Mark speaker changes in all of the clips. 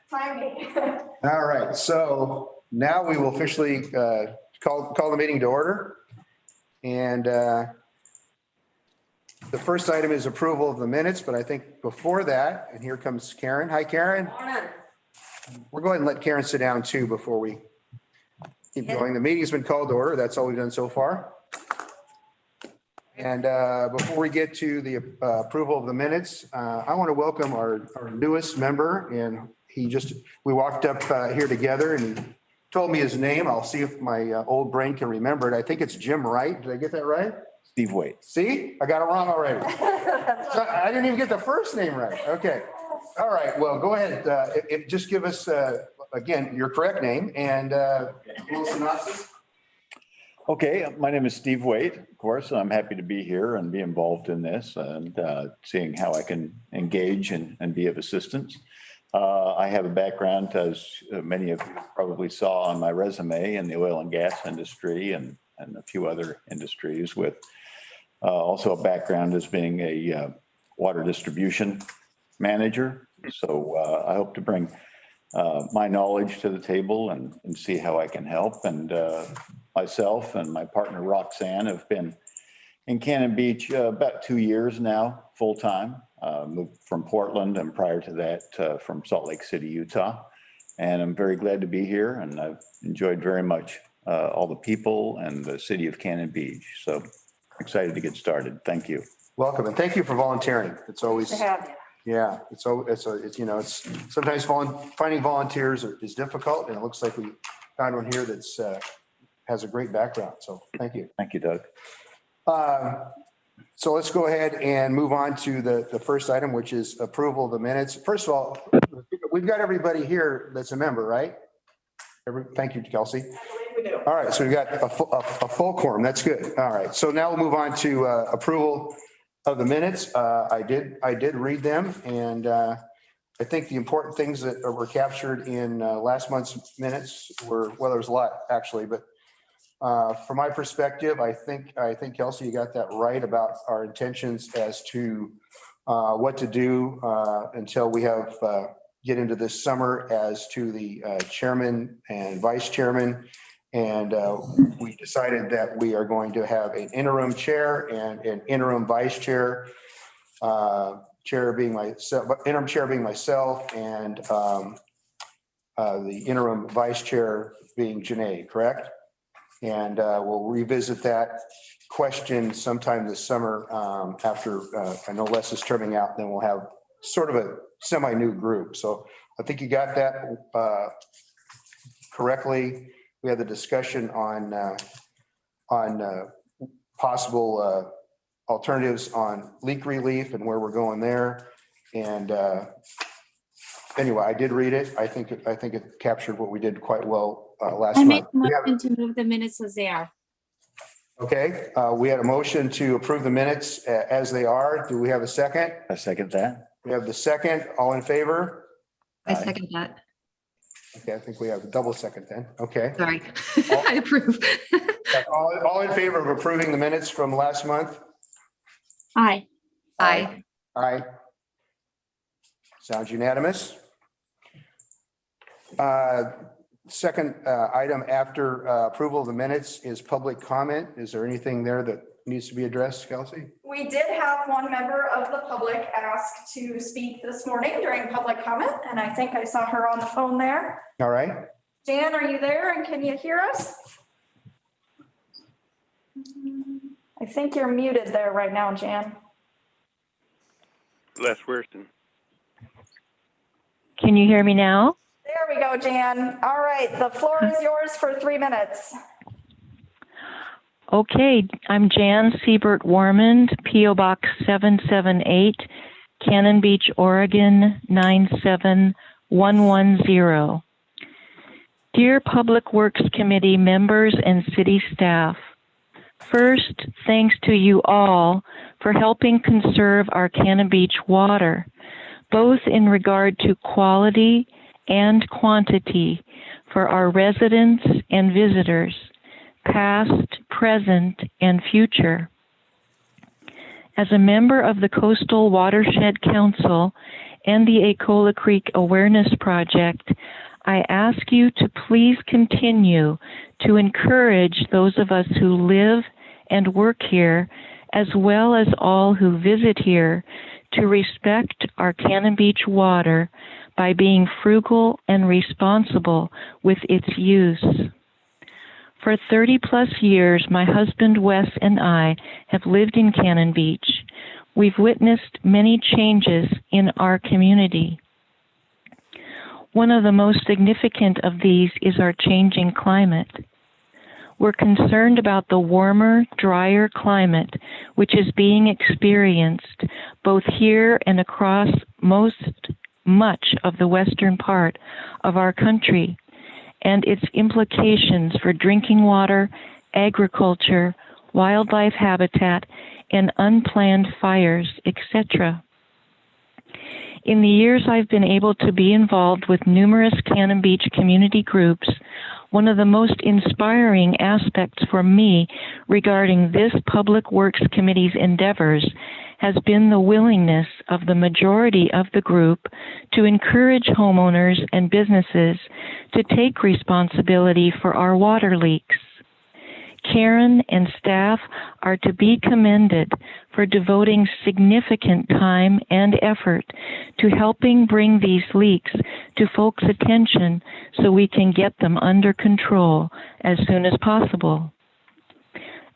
Speaker 1: Timing.
Speaker 2: All right, so now we will officially call the meeting to order. And the first item is approval of the minutes, but I think before that, and here comes Karen. Hi, Karen. We're going to let Karen sit down too before we keep going. The meeting's been called to order. That's all we've done so far. And before we get to the approval of the minutes, I want to welcome our newest member. And we walked up here together and he told me his name. I'll see if my old brain can remember it. I think it's Jim Wright. Did I get that right?
Speaker 3: Steve Waite.
Speaker 2: See, I got it wrong already. So I didn't even get the first name right. Okay. All right. Well, go ahead. Just give us, again, your correct name and a little synopsis.
Speaker 3: Okay, my name is Steve Waite, of course, and I'm happy to be here and be involved in this and seeing how I can engage and be of assistance. I have a background, as many of you probably saw on my resume, in the oil and gas industry and a few other industries, with also a background as being a water distribution manager. So I hope to bring my knowledge to the table and see how I can help. And myself and my partner Roxanne have been in Cannon Beach about 2 years now, full time. Moved from Portland and prior to that from Salt Lake City, Utah. And I'm very glad to be here, and I've enjoyed very much all the people and the city of Cannon Beach. So excited to get started. Thank you.
Speaker 2: Welcome, and thank you for volunteering. It's always,
Speaker 1: To have you.
Speaker 2: yeah, it's it's sometimes finding volunteers is difficult, and it looks like we found one here that's has a great background. So thank you.
Speaker 3: Thank you, Doug.
Speaker 2: So let's go ahead and move on to the first item, which is approval of the minutes. First of all, we've got everybody here that's a member, right? Thank you, Kelsey.
Speaker 1: I believe we do.
Speaker 2: All right, so we've got a full quorum. That's good. All right, so now we'll move on to approval of the minutes. I did read them, and I think the important things that were captured in last month's minutes were, well, there's a lot actually, but from my perspective, I think Kelsey, you got that right about our intentions as to what to do until we have get into this summer as to the chairman and vice chairman. And we decided that we are going to have an interim chair and an interim vice chair. Chair being myself, interim chair being myself, and the interim vice chair being Janae, correct? And we'll revisit that question sometime this summer after I know Les is turning out, then we'll have sort of a semi-new group. So I think you got that correctly. We had the discussion on possible alternatives on leak relief and where we're going there. And anyway, I did read it. I think it captured what we did quite well last
Speaker 4: I make
Speaker 2: month.
Speaker 4: a motion to move the minutes as they are.
Speaker 2: Okay, we had a motion to approve the minutes as they are. Do we have a second?
Speaker 3: I second that.
Speaker 2: We have the second. All in favor?
Speaker 5: I second that.
Speaker 2: Okay, I think we have a double second then. Okay.
Speaker 5: Sorry. I approve.
Speaker 2: All in favor of approving the minutes from last month?
Speaker 4: Aye.
Speaker 5: Aye.
Speaker 2: Aye. Sounds unanimous. Second item after approval of the minutes is public comment. Is there anything there that needs to be addressed, Kelsey?
Speaker 1: We did have one member of the public ask to speak this morning during public comment, and I think I saw her on the phone there.
Speaker 2: All right.
Speaker 1: Jan, are you there and can you hear us? I think you're muted there right now, Jan.
Speaker 6: Les Wierston.
Speaker 7: Can you hear me now?
Speaker 1: There we go, Jan. All right, the floor is yours for 3 minutes.
Speaker 7: Okay, I'm Jan Siebert Warmond, P.O. Box 778, Cannon Beach, Oregon 97110. Dear Public Works Committee members and city staff, first, thanks to you all for helping conserve our Cannon Beach water, both in regard to quality and quantity for our residents and visitors, past, present, and future. As a member of the Coastal Watershed Council and the Acola Creek Awareness Project, I ask you to please continue to encourage those of us who live and work here, as well as all who visit here, to respect our Cannon Beach water by being frugal and responsible with its use. For 30 plus years, my husband Wes and I have lived in Cannon Beach. We've witnessed many changes in our community. One of the most significant of these is our changing climate. We're concerned about the warmer, drier climate which is being experienced both here and across much of the western part of our country, and its implications for drinking water, agriculture, wildlife habitat, and unplanned fires, etc. In the years I've been able to be involved with numerous Cannon Beach community groups, one of the most inspiring aspects for me regarding this Public Works Committee's endeavors has been the willingness of the majority of the group to encourage homeowners and businesses to take responsibility for our water leaks. Karen and staff are to be commended for devoting significant time and effort to helping bring these leaks to folks' attention so we can get them under control as soon as possible.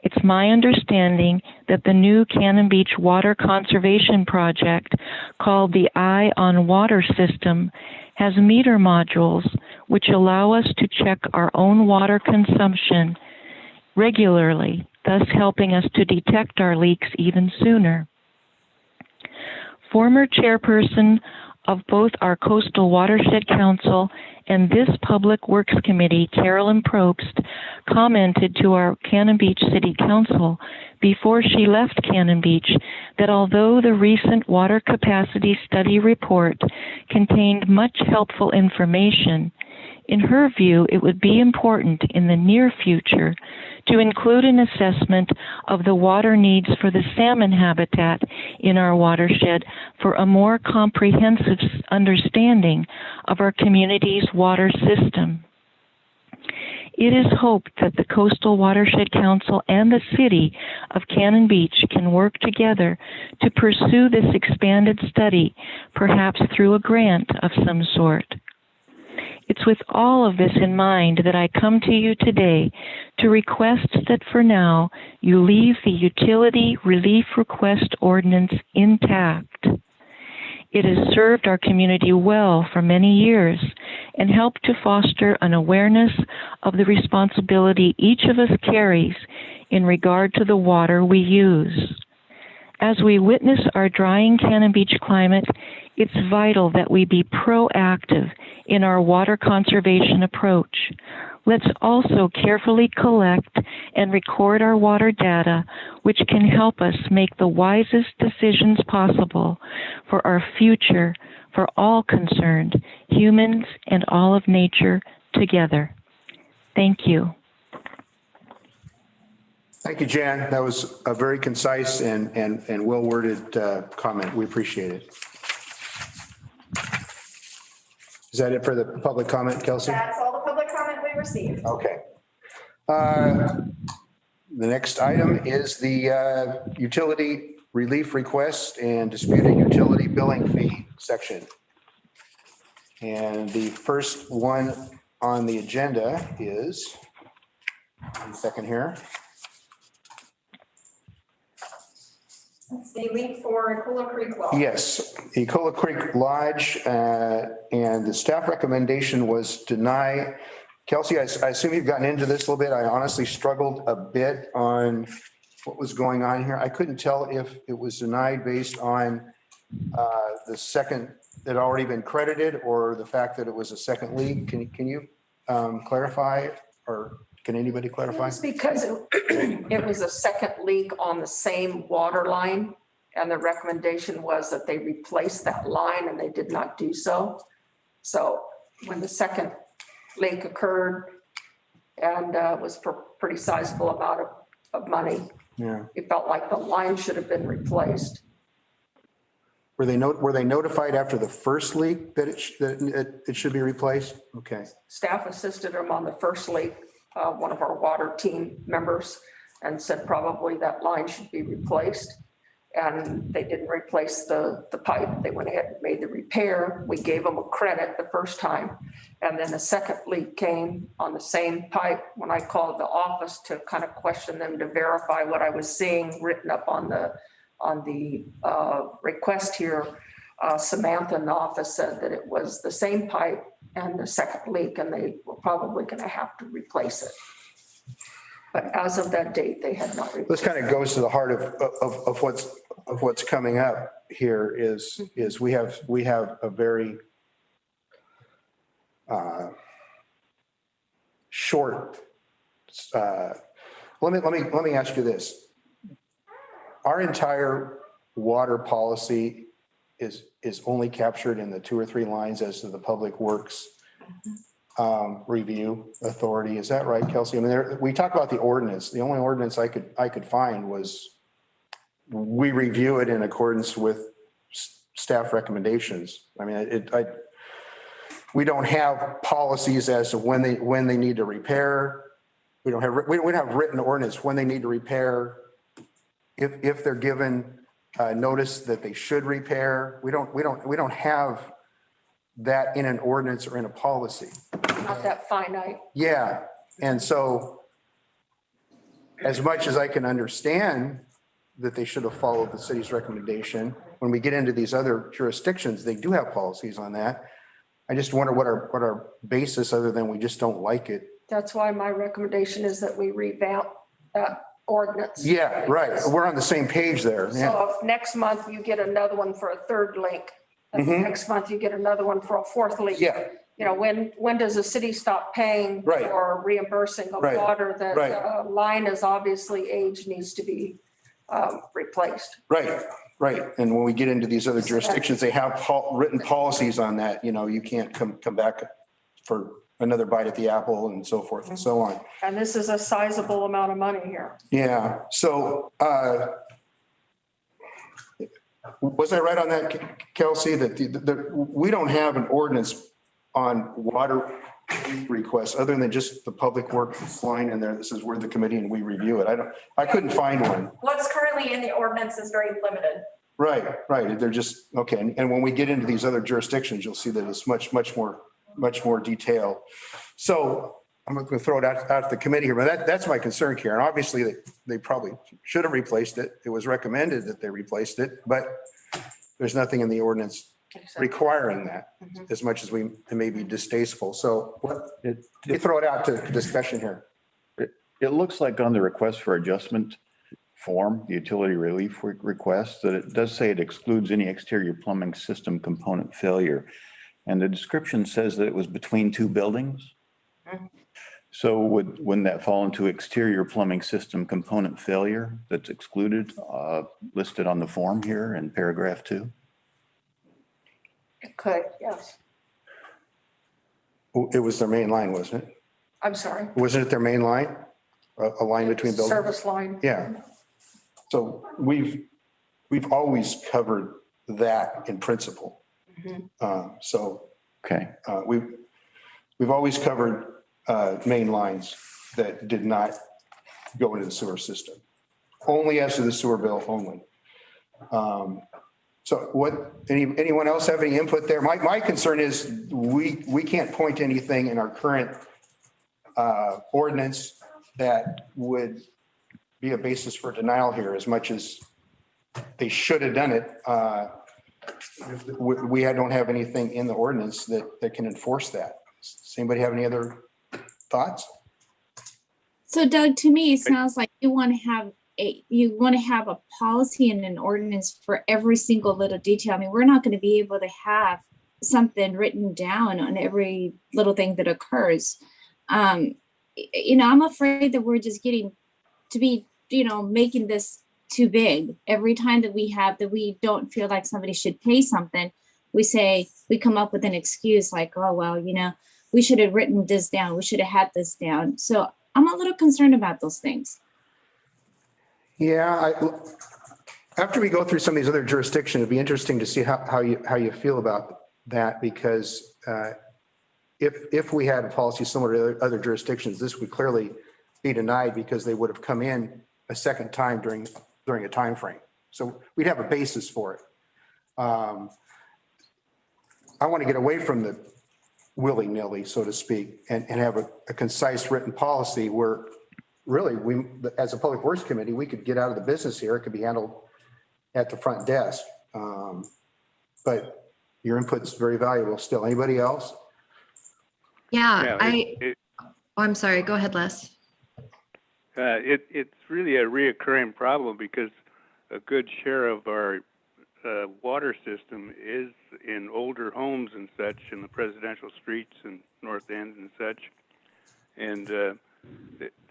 Speaker 7: It's my understanding that the new Cannon Beach Water Conservation Project, called the Eye on Water system, has meter modules which allow us to check our own water consumption regularly, thus helping us to detect our leaks even sooner. Former chairperson of both our Coastal Watershed Council and this Public Works Committee, Carolyn Probst, commented to our Cannon Beach City Council before she left Cannon Beach that although the recent water capacity study report contained much helpful information, in her view, it would be important in the near future to include an assessment of the water needs for the salmon habitat in our watershed for a more comprehensive understanding of our community's water system. It is hoped that the Coastal Watershed Council and the City of Cannon Beach can work together to pursue this expanded study, perhaps through a grant of some sort. It's with all of this in mind that I come to you today to request that for now you leave the Utility Relief Request Ordinance intact. It has served our community well for many years and helped to foster an awareness of the responsibility each of us carries in regard to the water we use. As we witness our drying Cannon Beach climate, it's vital that we be proactive in our water conservation approach. Let's also carefully collect and record our water data, which can help us make the wisest decisions possible for our future, for all concerned, humans and all of nature together. Thank you.
Speaker 2: Thank you, Jan. That was a very concise and well-worded comment. We appreciate it. Is that it for the public comment, Kelsey?
Speaker 1: That's all the public comment we received.
Speaker 2: Okay. The next item is the utility relief request and disputed utility billing fee section. And the first one on the agenda is, one second here.
Speaker 1: It's the leak for Acola Creek Well.
Speaker 2: Yes, Acola Creek Lodge, and the staff recommendation was deny. Kelsey, I assume you've gotten into this a little bit. I honestly struggled a bit on what was going on here. I couldn't tell if it was denied based on the second that had already been credited or the fact that it was a second leak. Can you clarify, or can anybody clarify?
Speaker 6: It's because it was a second leak on the same water line, and the recommendation was that they replace that line, and they did not do so. So when the second leak occurred and was for pretty sizable amount of money,
Speaker 2: Yeah.
Speaker 6: it felt like the line should have been replaced.
Speaker 2: Were they notified after the first leak that it should be replaced? Okay.
Speaker 6: Staff assisted them on the first leak, one of our water team members, and said probably that line should be replaced. And they didn't replace the pipe. They went ahead and made the repair. We gave them a credit the first time. And then a second leak came on the same pipe when I called the office to kind of question them to verify what I was seeing written up on the request here. Samantha in the office said that it was the same pipe and the second leak, and they were probably going to have to replace it. But as of that date, they had not replaced.
Speaker 2: This kind of goes to the heart of what's coming up here is we have a very short, let me ask you this. Our entire water policy is only captured in the 2 or 3 lines as to the Public Works review authority. Is that right, Kelsey? I mean, we talk about the ordinance. The only ordinance I could find was we review it in accordance with staff recommendations. I mean, we don't have policies as to when they need to repair. We don't have written ordinance when they need to repair. If they're given notice that they should repair, we don't have that in an ordinance or in a policy.
Speaker 6: Not that finite.
Speaker 2: Yeah, and so as much as I can understand that they should have followed the city's recommendation, when we get into these other jurisdictions, they do have policies on that. I just wonder what our basis, other than we just don't like it.
Speaker 6: That's why my recommendation is that we revamp that ordinance.
Speaker 2: Yeah, right. We're on the same page there. Yeah.
Speaker 6: So if next month you get another one for a third link, and next month you get another one for a fourth link.
Speaker 2: Yeah.
Speaker 6: You know, when does the city stop paying
Speaker 2: Right.
Speaker 6: for reimbursing of
Speaker 2: Right.
Speaker 6: water that
Speaker 2: Right.
Speaker 6: line is obviously aged, needs to be replaced?
Speaker 2: Right. And when we get into these other jurisdictions, they have written policies on that. You know, you can't come back for another bite at the apple and so forth and so on.
Speaker 6: And this is a sizable amount of money here.
Speaker 2: Yeah. So was I right on that, Kelsey, that we don't have an ordinance on water requests other than just the Public Works line in there that says we're the committee and we review it? I couldn't find one.
Speaker 1: What's currently in the ordinance is very limited.
Speaker 2: Right. They're just, okay. And when we get into these other jurisdictions, you'll see that it's much more detail. So I'm going to throw it out to the committee here, but that's my concern, Karen. Obviously, they probably should have replaced it. It was recommended that they replaced it, but there's nothing in the ordinance requiring that, as much as it may be distasteful. So you throw it out to discussion here.
Speaker 3: It looks like on the request for adjustment form, the utility relief request, that it does say it excludes any exterior plumbing system component failure. And the description says that it was between 2 buildings. So wouldn't that fall into exterior plumbing system component failure that's excluded, listed on the form here in paragraph 2?
Speaker 6: It could, yes.
Speaker 2: It was their main line, wasn't it?
Speaker 6: I'm sorry.
Speaker 2: Wasn't it their main line? A line between buildings?
Speaker 6: Service line.
Speaker 2: Yeah. So we've always covered that in principle.
Speaker 3: Okay.
Speaker 2: We've always covered main lines that did not go into the sewer system, only as to the sewer bill only. So anyone else have any input there? My concern is we can't point to anything in our current ordinance that would be a basis for denial here, as much as they should have done it. We don't have anything in the ordinance that can enforce that. Does anybody have any other thoughts?
Speaker 4: So Doug, to me, it sounds like you want to have a policy and an ordinance for every single little detail. I mean, we're not going to be able to have something written down on every little thing that occurs. I'm afraid that we're just getting to be, making this too big. Every time that we don't feel like somebody should pay something, we come up with an excuse like, oh, well, we should have written this down. We should have had this down. So I'm a little concerned about those things.
Speaker 2: Yeah, After we go through some of these other jurisdictions, it'd be interesting to see how you feel about that, because if we had a policy similar to other jurisdictions, this would clearly be denied because they would have come in a second time during a time frame. So we'd have a basis for it. I want to get away from the willy-nilly, so to speak, and have a concise written policy where really we, as a Public Works Committee, we could get out of the business here. It could be handled at the front desk. But your input's very valuable still. Anybody else?
Speaker 5: Yeah, I'm sorry. Go ahead, Les.
Speaker 8: It's really a reoccurring problem because a good share of our water system is in older homes and such, in the presidential streets and North End and such. And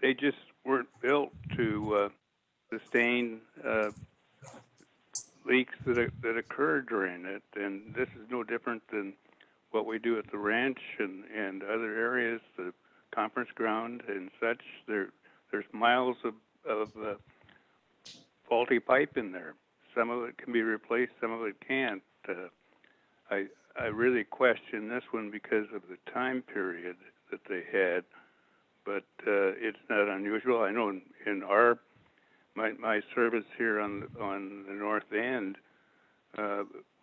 Speaker 8: they just weren't built to sustain leaks that occur during it. And this is no different than what we do at the ranch and other areas, the conference ground and such. There's miles of faulty pipe in there. Some of it can be replaced, some of it can't. I really question this one because of the time period that they had, but it's not unusual. I know in my service here on the North End,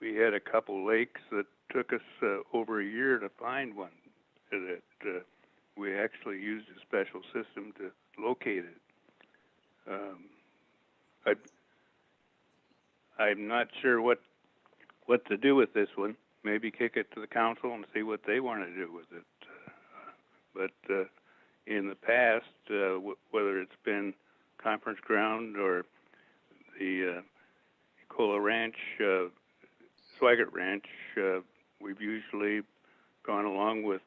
Speaker 8: we had a couple lakes that took us over a year to find one that we actually used a special system to locate it. I'm not sure what to do with this one. Maybe kick it to the council and see what they want to do with it. But in the past, whether it's been Conference Ground or the Ecola Ranch, Swigert Ranch, we've usually gone along with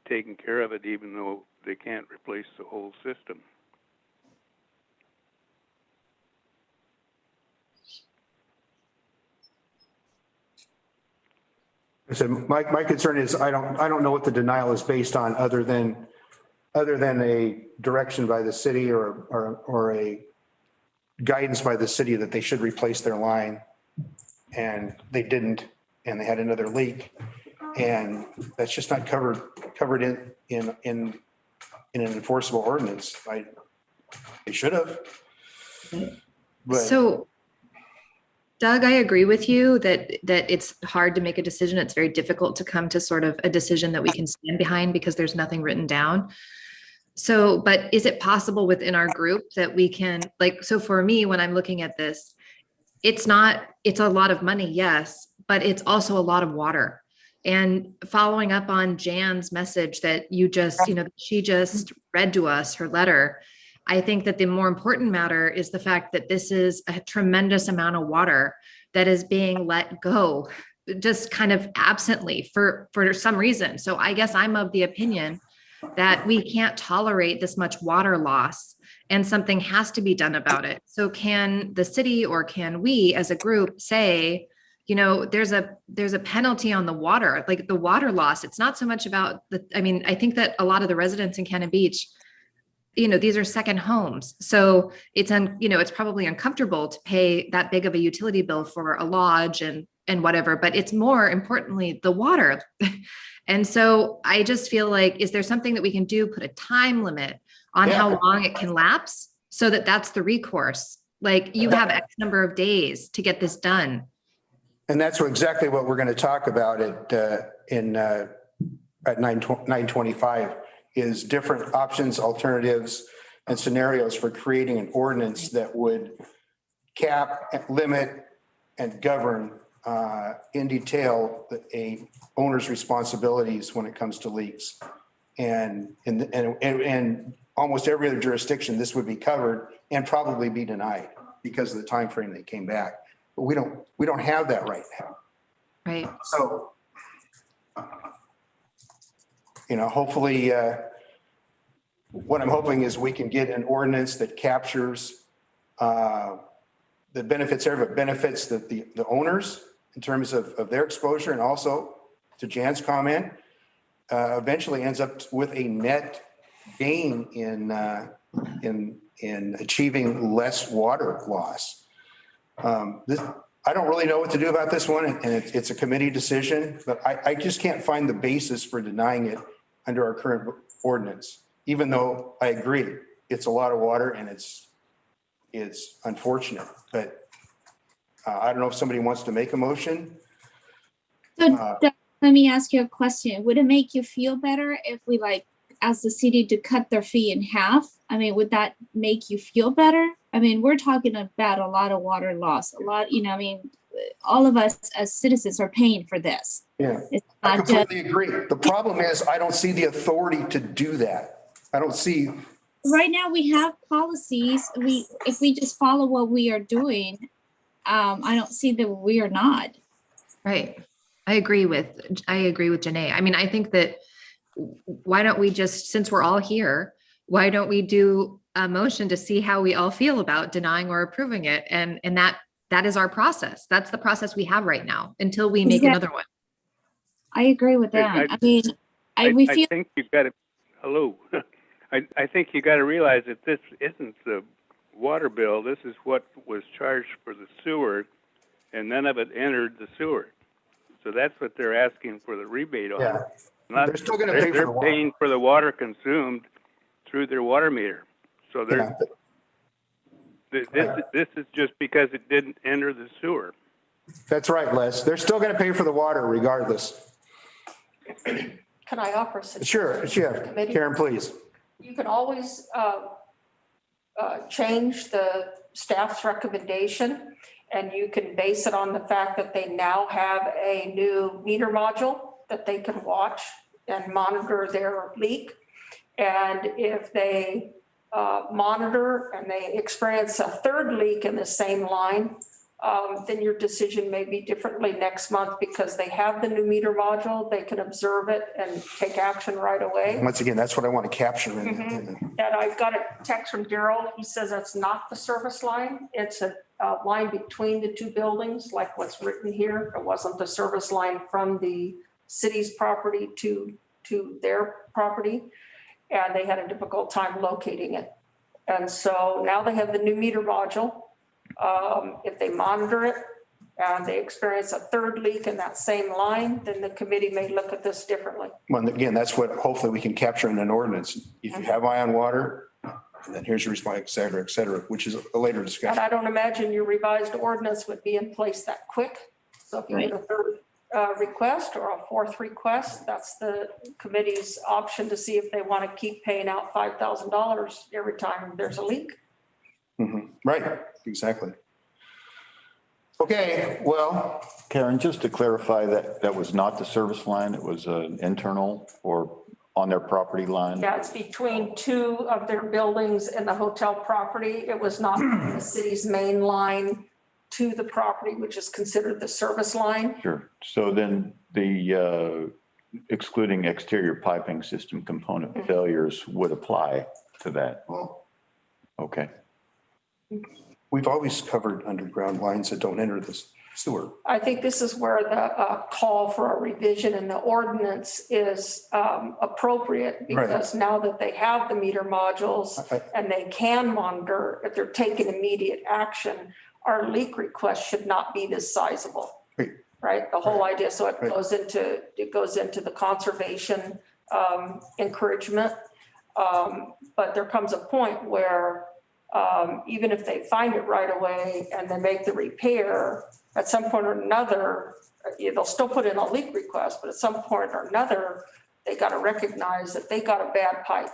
Speaker 8: taking care of it, even though they can't replace the whole system.
Speaker 2: I said, my concern is I don't know what the denial is based on other than a direction by the city or a guidance by the city that they should replace their line, and they didn't, and they had another leak, and that's just not covered in an enforceable ordinance. They should have. But
Speaker 5: So, Doug, I agree with you that it's hard to make a decision. It's very difficult to come to sort of a decision that we can stand behind because there's nothing written down. So, but is it possible within our group that we can, like, so for me, when I'm looking at this, it's a lot of money, yes, but it's also a lot of water. And following up on Jan's message that she just read to us, her letter, I think that the more important matter is the fact that this is a tremendous amount of water that is being let go just kind of absently for some reason. So I guess I'm of the opinion that we can't tolerate this much water loss and something has to be done about it. So can the city or can we as a group say, there's a penalty on the water, like the water loss. It's not so much about I think that a lot of the residents in Cannon Beach, these are second homes. So it's probably uncomfortable to pay that big of a utility bill for a lodge and whatever, but it's more importantly, the water. And so I just feel like, is there something that we can do, put a time limit on how long it can lapse so that that's the recourse? Like you have X number of days to get this done.
Speaker 2: And that's exactly what we're going to talk about at 925 is different options, alternatives, and scenarios for creating an ordinance that would cap, limit, and govern in detail a owner's responsibilities when it comes to leaks. And almost every other jurisdiction, this would be covered and probably be denied because of the time frame they came back. But we don't have that right now.
Speaker 5: Right.
Speaker 2: So, hopefully, what I'm hoping is we can get an ordinance that captures the benefits, benefits the owners in terms of their exposure, and also, to Jan's comment, eventually ends up with a net gain in achieving less water loss. This, I don't really know what to do about this one, and it's a committee decision, but I just can't find the basis for denying it under our current ordinance, even though I agree, it's a lot of water and it's unfortunate, but I don't know if somebody wants to make a motion.
Speaker 4: So Doug, let me ask you a question. Would it make you feel better if we asked the city to cut their fee in half? I mean, would that make you feel better? I mean, we're talking about a lot of water loss, a lot, I mean, all of us as citizens are paying for this.
Speaker 2: Yeah,
Speaker 4: It's
Speaker 2: I
Speaker 4: not just,
Speaker 2: completely agree. The problem is I don't see the authority to do that. I don't see,
Speaker 4: right now we have policies. If we just follow what we are doing, I don't see that we are not.
Speaker 5: Right. I agree with Janae. I mean, I think that why don't we just, since we're all here, why don't we do a motion to see how we all feel about denying or approving it? And that is our process. That's the process we have right now until we make another one.
Speaker 4: I agree with that. I mean, we feel.
Speaker 8: I think you've got to, hello. I think you got to realize that this isn't the water bill. This is what was charged for the sewer, and none of it entered the sewer. So that's what they're asking for the rebate on.
Speaker 2: yeah,
Speaker 8: Not,
Speaker 2: they're still going to pay for the
Speaker 8: they're
Speaker 2: water.
Speaker 8: paying for the water consumed through their water meter. So they're, this is just because it didn't enter the sewer.
Speaker 2: That's right, Les. They're still going to pay for the water regardless.
Speaker 6: Can I offer a suggestion?
Speaker 2: Sure, yeah.
Speaker 6: Committee?
Speaker 2: Karen, please.
Speaker 6: You can always change the staff's recommendation, and you can base it on the fact that they now have a new meter module that they can watch and monitor their leak. And if they monitor and they experience a third leak in the same line, then your decision may be differently next month because they have the new meter module. They can observe it and take action right away.
Speaker 2: Once again, that's what I want to capture.
Speaker 6: And I've got a text from Daryl. He says that's not the service line. It's a line between the two buildings, like what's written here. It wasn't the service line from the city's property to their property. And they had a difficult time locating it. And so now they have the new meter module. If they monitor it and they experience a third leak in that same line, then the committee may look at this differently.
Speaker 2: Well, again, that's what hopefully we can capture in an ordinance. If you have eye on water, then here's your response, et cetera, which is a later
Speaker 6: And
Speaker 2: discussion.
Speaker 6: I don't imagine your revised ordinance would be in place that quick. So if you get a third request or a fourth request, that's the committee's option to see if they want to keep paying out $5,000 every time there's a leak.
Speaker 2: Right, exactly. Okay, well,
Speaker 3: Karen, just to clarify that was not the service line. It was an internal or on their property line.
Speaker 6: Yeah, it's between two of their buildings and the hotel property. It was not the city's main line to the property, which is considered the service line.
Speaker 3: Sure. So then the excluding exterior piping system component failures would apply to that.
Speaker 2: well,
Speaker 3: Okay.
Speaker 2: we've always covered underground lines that don't enter the sewer.
Speaker 6: I think this is where the call for a revision in the ordinance is appropriate because now that they have the meter modules and they can monitor, if they're taking immediate action, our leak request should not be this sizable. Right? The whole idea. So it goes into the conservation encouragement. But there comes a point where even if they find it right away and they make the repair, at some point or another, they'll still put in a leak request, but at some point or another, they got to recognize that they got a bad pipe.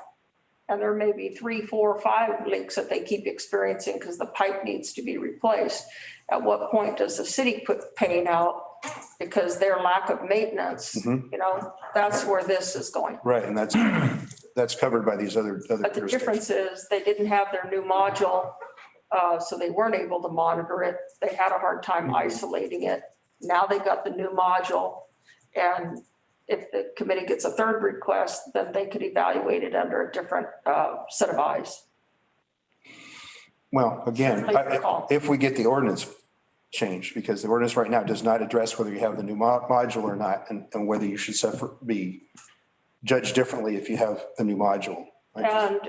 Speaker 6: And there may be 3, 4, 5 leaks that they keep experiencing because the pipe needs to be replaced. At what point does the city quit paying out because their lack of maintenance, that's where this is going.
Speaker 2: Right, and that's covered by these other
Speaker 6: But the difference is they didn't have their new module, so they weren't able to monitor it. They had a hard time isolating it. Now they got the new module. And if the committee gets a third request, then they could evaluate it under a different set of eyes.
Speaker 2: Well, again, if we get the ordinance changed, because the ordinance right now does not address whether you have the new module or not, and whether you should be judged differently if you have the new module.
Speaker 6: And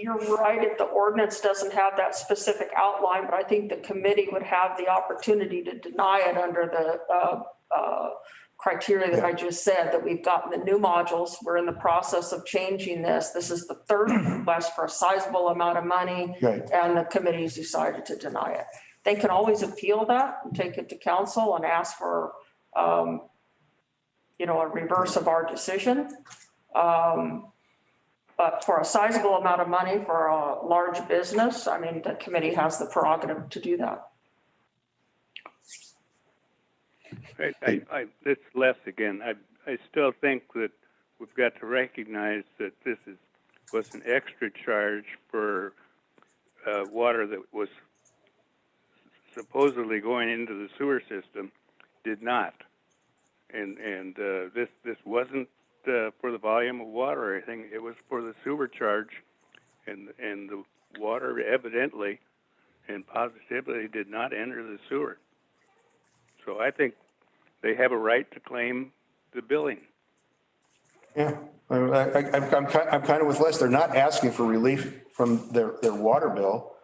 Speaker 6: you're right, if the ordinance doesn't have that specific outline, but I think the committee would have the opportunity to deny it under the criteria that I just said, that we've gotten the new modules. We're in the process of changing this. This is the third request for a sizable amount of money,
Speaker 2: Right.
Speaker 6: and the committee's decided to deny it. They can always appeal that and take it to council and ask for, a reverse of our decision. But for a sizable amount of money for a large business, I mean, the committee has the prerogative to do that.
Speaker 8: This Les again. I still think that we've got to recognize that this was an extra charge for water that was supposedly going into the sewer system, did not. And this wasn't for the volume of water or anything. It was for the sewer charge, and the water evidently and positively did not enter the sewer. So I think they have a right to claim the billing.
Speaker 2: Yeah, I'm kind of with Les. They're not asking for relief from their water bill.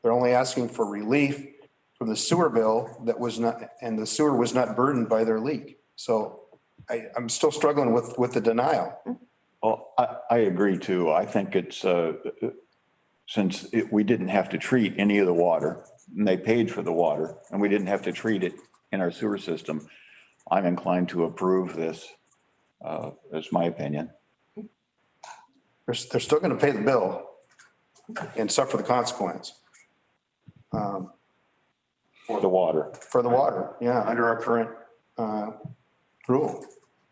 Speaker 2: They're only asking for relief from the sewer bill that was not, and the sewer was not burdened by their leak. So I'm still struggling with the denial.
Speaker 3: Well, I agree too. I think it's, since we didn't have to treat any of the water and they paid for the water and we didn't have to treat it in our sewer system, I'm inclined to approve this, is my opinion.
Speaker 2: They're still going to pay the bill and suffer the consequence.
Speaker 3: For the water.
Speaker 2: For the water, yeah, under our current rule.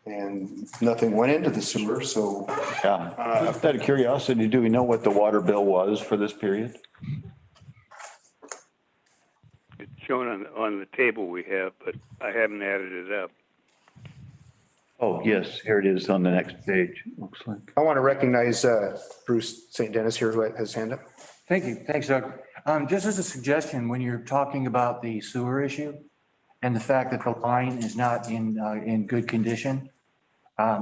Speaker 2: And nothing went into the sewer, so.
Speaker 3: Yeah. Just out of curiosity, do we know what the water bill was for this period?
Speaker 8: It's shown on the table we have, but I haven't added it up.
Speaker 3: Oh, yes, here it is on the next page, looks like.
Speaker 2: I want to recognize Bruce St. Dennis here, who has his hand up.
Speaker 9: Thank you. Thanks, Doug. Just as a suggestion, when you're talking about the sewer issue and the fact that the line is not in good condition,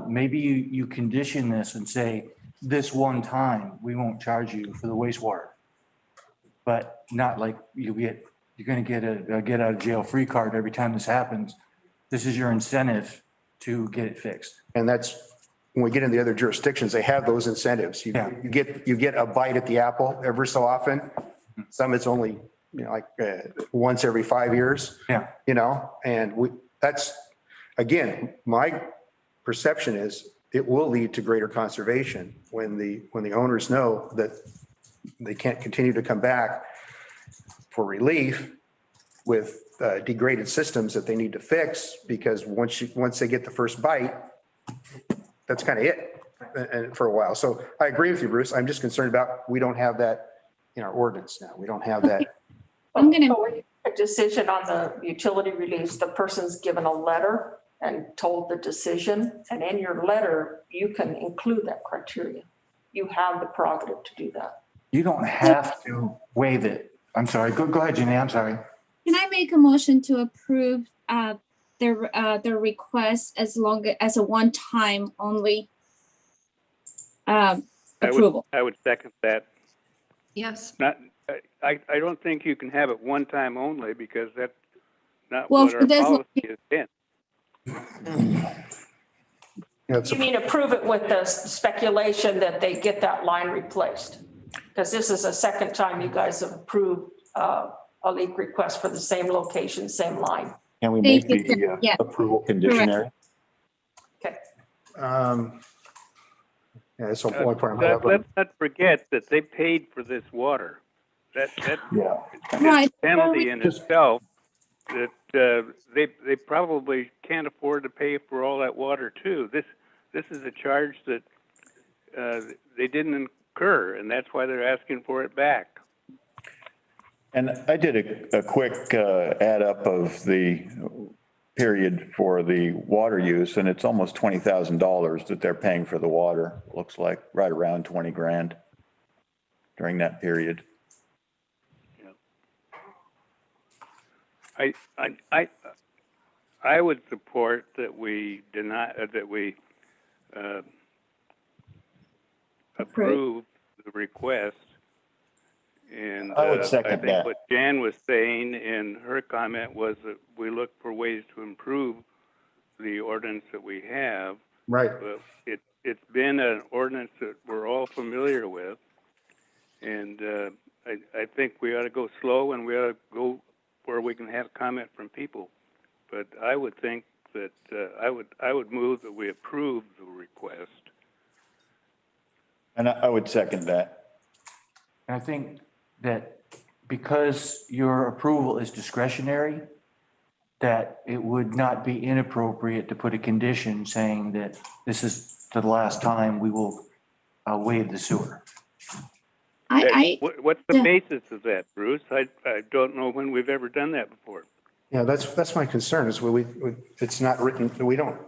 Speaker 9: maybe you condition this and say, this one time, we won't charge you for the wastewater. But not like you're going to get a get out of jail free card every time this happens. This is your incentive to get it fixed.
Speaker 2: And that's, when we get into the other jurisdictions, they have those incentives. You get a bite at the apple every so often. Some it's only, once every 5 years.
Speaker 9: Yeah.
Speaker 2: And that's, again, my perception is it will lead to greater conservation when the owners know that they can't continue to come back for relief with degraded systems that they need to fix, because once they get the first bite, that's kind of it and for a while. So I agree with you, Bruce. I'm just concerned about, we don't have that in our ordinance now. We don't have that.
Speaker 4: I'm gonna-
Speaker 6: A decision on the utility release, the person's given a letter and told the decision, and in your letter, you can include that criteria. You have the prerogative to do that.
Speaker 9: You don't have to waive it. I'm sorry. Go ahead, Jenny. I'm sorry.
Speaker 4: Can I make a motion to approve their request as long as a one-time only approval?
Speaker 8: I would second that.
Speaker 5: Yes.
Speaker 8: I don't think you can have it one time only, because that's not
Speaker 4: Well,
Speaker 8: what our
Speaker 4: for this
Speaker 8: policy
Speaker 4: one-
Speaker 8: has been.
Speaker 6: You mean approve it with the speculation that they get that line replaced? Because this is the second time you guys have approved a leak request for the same location, same line.
Speaker 3: Can we make
Speaker 4: Thank you.
Speaker 3: the
Speaker 4: Yeah.
Speaker 3: approval conditionary?
Speaker 6: Okay.
Speaker 2: Yeah, that's the only part I'm gonna have.
Speaker 8: Let's not forget that they paid for this water. That
Speaker 3: Yeah.
Speaker 4: Right.
Speaker 8: penalty in itself, that they probably can't afford to pay for all that water too. This is a charge that they didn't incur, and that's why they're asking for it back.
Speaker 3: And I did a quick add up of the period for the water use, and it's almost $20,000 that they're paying for the water. Looks like right around 20 grand during that period.
Speaker 8: I would support that we approve the request. And
Speaker 3: I would
Speaker 8: I
Speaker 3: second
Speaker 8: think
Speaker 3: that.
Speaker 8: what Jan was saying in her comment was that we look for ways to improve the ordinance that we have.
Speaker 2: Right.
Speaker 8: But it's been an ordinance that we're all familiar with. And I think we ought to go slow and we ought to go where we can have comment from people. But I would think that I would move that we approve the request.
Speaker 3: And I would second that.
Speaker 9: And I think that because your approval is discretionary, that it would not be inappropriate to put a condition saying that this is the last time we will waive the sewer.
Speaker 8: What's the basis of that, Bruce? I don't know when we've ever done that before.
Speaker 2: Yeah, that's my concern is it's not written,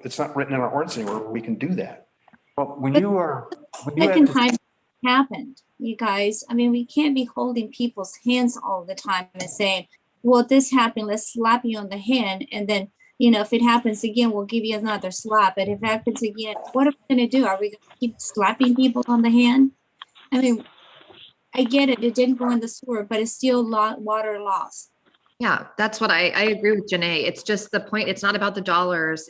Speaker 2: it's not written in our ordinance anywhere where we can do that.
Speaker 9: But when you are, when you
Speaker 4: Second
Speaker 9: have,
Speaker 4: time happened, you guys. I mean, we can't be holding people's hands all the time and saying, well, this happened, let's slap you on the hand. And then, if it happens again, we'll give you another slap. But if it happens again, what are we going to do? Are we going to keep slapping people on the hand? I mean, I get it. It didn't go in the sewer, but it's still water loss.
Speaker 5: Yeah, that's what I agree with Janae. It's just the point. It's not about the dollars.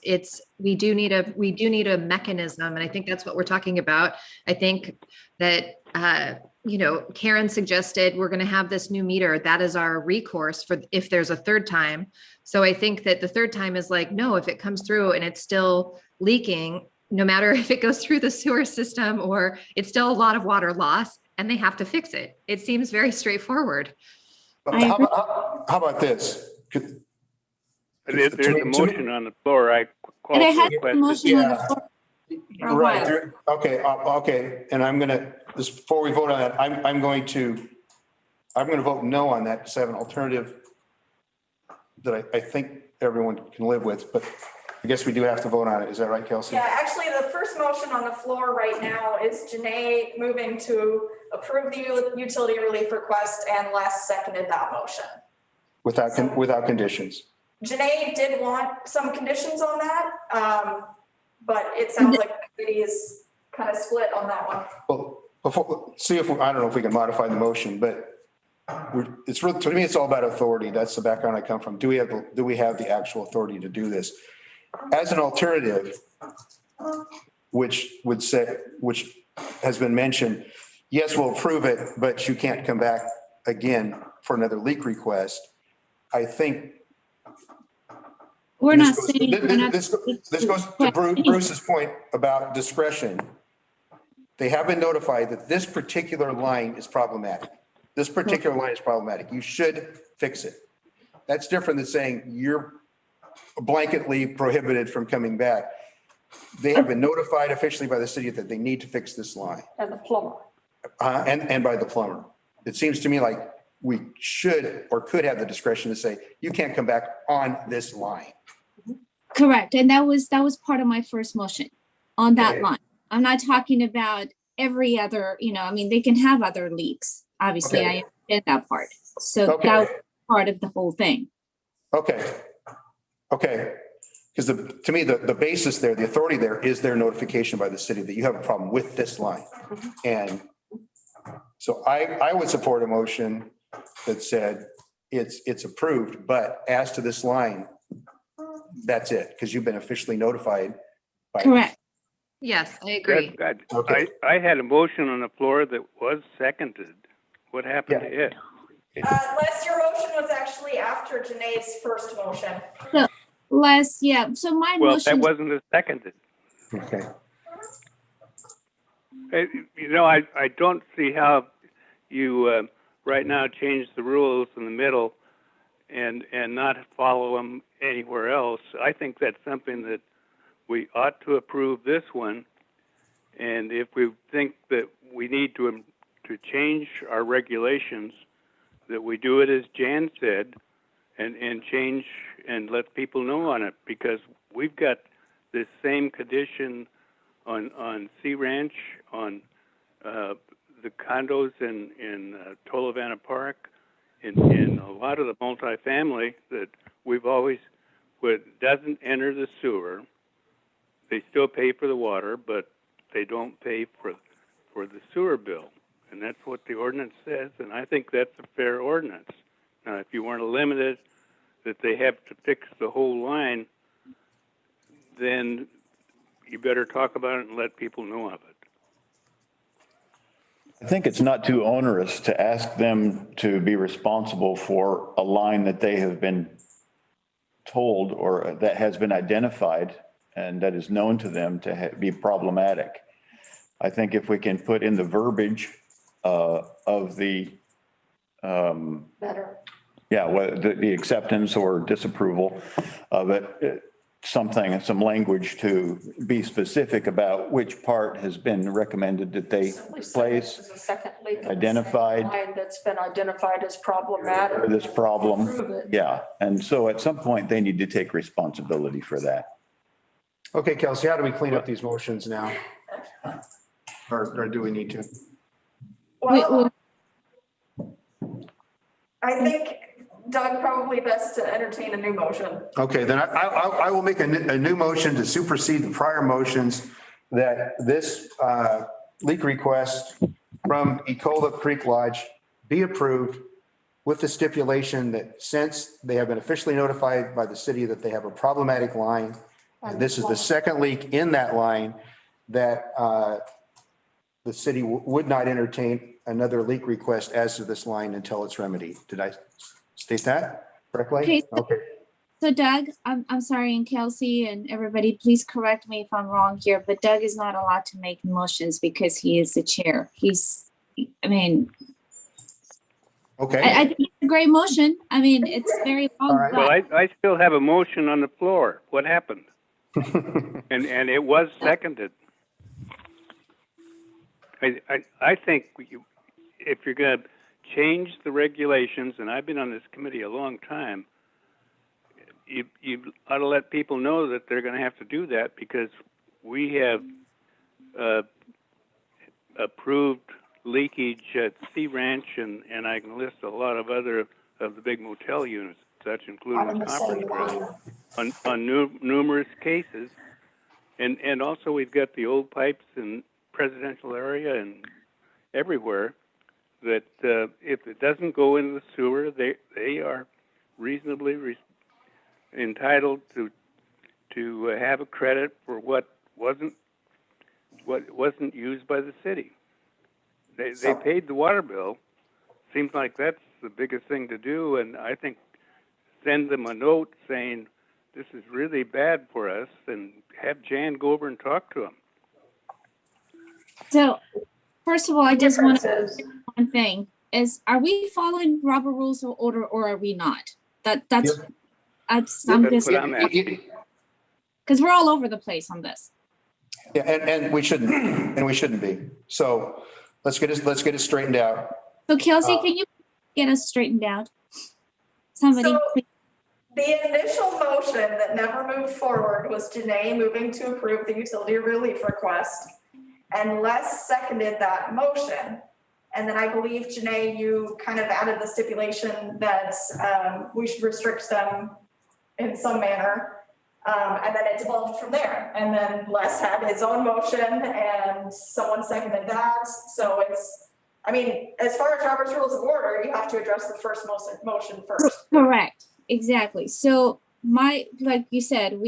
Speaker 5: We do need a mechanism. And I think that's what we're talking about. I think that, Karen suggested we're going to have this new meter. That is our recourse for if there's a third time. So I think that the third time is like, no, if it comes through and it's still leaking, no matter if it goes through the sewer system or it's still a lot of water loss and they have to fix it. It seems very straightforward.
Speaker 2: How about this?
Speaker 8: There's a motion on the floor. I call
Speaker 4: And I
Speaker 8: for
Speaker 4: had
Speaker 8: a
Speaker 4: the motion on the
Speaker 2: Yeah.
Speaker 4: floor. for a
Speaker 2: Right.
Speaker 4: while.
Speaker 2: Okay. And I'm gonna, just before we vote on that, I'm going to vote no on that to have an alternative that I think everyone can live with, but I guess we do have to vote on it. Is that right, Kelsey?
Speaker 1: Yeah, actually, the first motion on the floor right now is Janae moving to approve the utility relief request, and Les seconded that motion.
Speaker 2: Without conditions.
Speaker 1: Janae did want some conditions on that, but it sounds like the committee is kind of split on that one.
Speaker 2: Well, I don't know if we can modify the motion, but it's really, to me, it's all about authority. That's the background I come from. Do we have the actual authority to do this? As an alternative, which has been mentioned, yes, we'll approve it, but you can't come back again for another leak request. I think.
Speaker 4: We're not saying.
Speaker 2: This goes to Bruce's point about discretion. They have been notified that this particular line is problematic. You should fix it. That's different than saying you're blanketly prohibited from coming back. They have been notified officially by the city that they need to fix this line.
Speaker 6: And the plumber.
Speaker 2: And by the plumber. It seems to me like we should or could have the discretion to say, you can't come back on this line.
Speaker 4: Correct. And that was part of my first motion on that
Speaker 2: Okay.
Speaker 4: line. I'm not talking about every other, they can have other leaks. Obviously,
Speaker 2: Okay.
Speaker 4: I understand that part. So
Speaker 2: Okay.
Speaker 4: that was part of the whole thing.
Speaker 2: Okay. Because to me, the basis there, the authority there is their notification by the city that you have a problem with this line. And so I would support a motion that said it's approved, but as to this line, that's it, because you've been officially notified.
Speaker 4: Correct.
Speaker 5: Yes, I agree.
Speaker 2: Okay.
Speaker 8: I had a motion on the floor that was seconded. What happened to it?
Speaker 1: Les, your motion was actually after Janae's first motion.
Speaker 4: Les, yeah. So my
Speaker 8: Well,
Speaker 4: motion.
Speaker 8: that wasn't a seconded.
Speaker 2: Okay.
Speaker 8: I don't see how you right now change the rules in the middle and not follow them anywhere else. I think that's something that we ought to approve this one. And if we think that we need to change our regulations, that we do it as Jan said, and change and let people know on it, because we've got this same condition on Sea Ranch, on the condos in Tolovana Park, in a lot of the multifamily that we've always, what doesn't enter the sewer, they still pay for the water, but they don't pay for the sewer bill. And that's what the ordinance says, and I think that's a fair ordinance. Now, if you want to limit it, that they have to fix the whole line, then you better talk about it and let people know of it.
Speaker 3: I think it's not too onerous to ask them to be responsible for a line that they have been told or that has been identified and that is known to them to be problematic. I think if we can put in the verbiage of the,
Speaker 6: Better.
Speaker 3: yeah, the acceptance or disapproval of it, some language to be specific about which part has been recommended that they
Speaker 6: Simply say
Speaker 3: replace,
Speaker 6: there's a second leak in the
Speaker 3: identified.
Speaker 6: line that's been identified as problematic.
Speaker 3: or this problem.
Speaker 6: Prove it.
Speaker 3: Yeah, and so at some point, they need to take responsibility for that.
Speaker 2: Okay, Kelsey, how do we clean up these motions now? Or do we need to?
Speaker 1: Well, I think Doug probably best to entertain a new motion.
Speaker 2: Okay, then I will make a new motion to supersede the prior motions that this leak request from Ecola Creek Lodge be approved with the stipulation that since they have been officially notified by the city that they have a problematic line, and this is the second leak in that line, that the city would not entertain another leak request as to this line until it's remedied. Did I state that correctly?
Speaker 4: Okay. So Doug, I'm sorry, and Kelsey and everybody, please correct me if I'm wrong here, but Doug is not allowed to make motions because he is the chair.
Speaker 2: Okay.
Speaker 4: I think it's a great motion. I mean, it's very long.
Speaker 2: All right.
Speaker 8: Well,
Speaker 4: but-
Speaker 8: I still have a motion on the floor. What happened? And it was seconded. I think if you're going to change the regulations, and I've been on this committee a long time, you ought to let people know that they're going to have to do that, because we have approved leakage at Sea Ranch, and I can list a lot of other of the big motel units, such including
Speaker 6: On
Speaker 8: the
Speaker 6: the same
Speaker 8: conference room,
Speaker 6: line.
Speaker 8: on numerous cases. And also we've got the old pipes in presidential area and everywhere that if it doesn't go into the sewer, they are reasonably entitled to have a credit for what wasn't used by the city. They paid the water bill. Seems like that's the biggest thing to do, and I think send them a note saying this is really bad for us, and have Jan go over and talk to them.
Speaker 4: So, first of all, I just want to say one thing is, are we following Robert Rules of Order or are we not? I'm just,
Speaker 8: That's what I'm asking.
Speaker 4: because we're all over the place on this.
Speaker 2: Yeah, and we shouldn't be. So let's get it straightened out.
Speaker 4: So Kelsey, can you get us straightened out? Somebody,
Speaker 1: So-
Speaker 4: please.
Speaker 1: The initial motion that never moved forward was Janae moving to approve the utility relief request. And Les seconded that motion. And then I believe, Janae, you kind of added the stipulation that we should restrict them in some manner. And then it evolved from there. And then Les had his own motion and someone seconded that. So as far as Robert's Rules of Order, you have to address the first motion first.
Speaker 4: Correct, exactly. So like you said,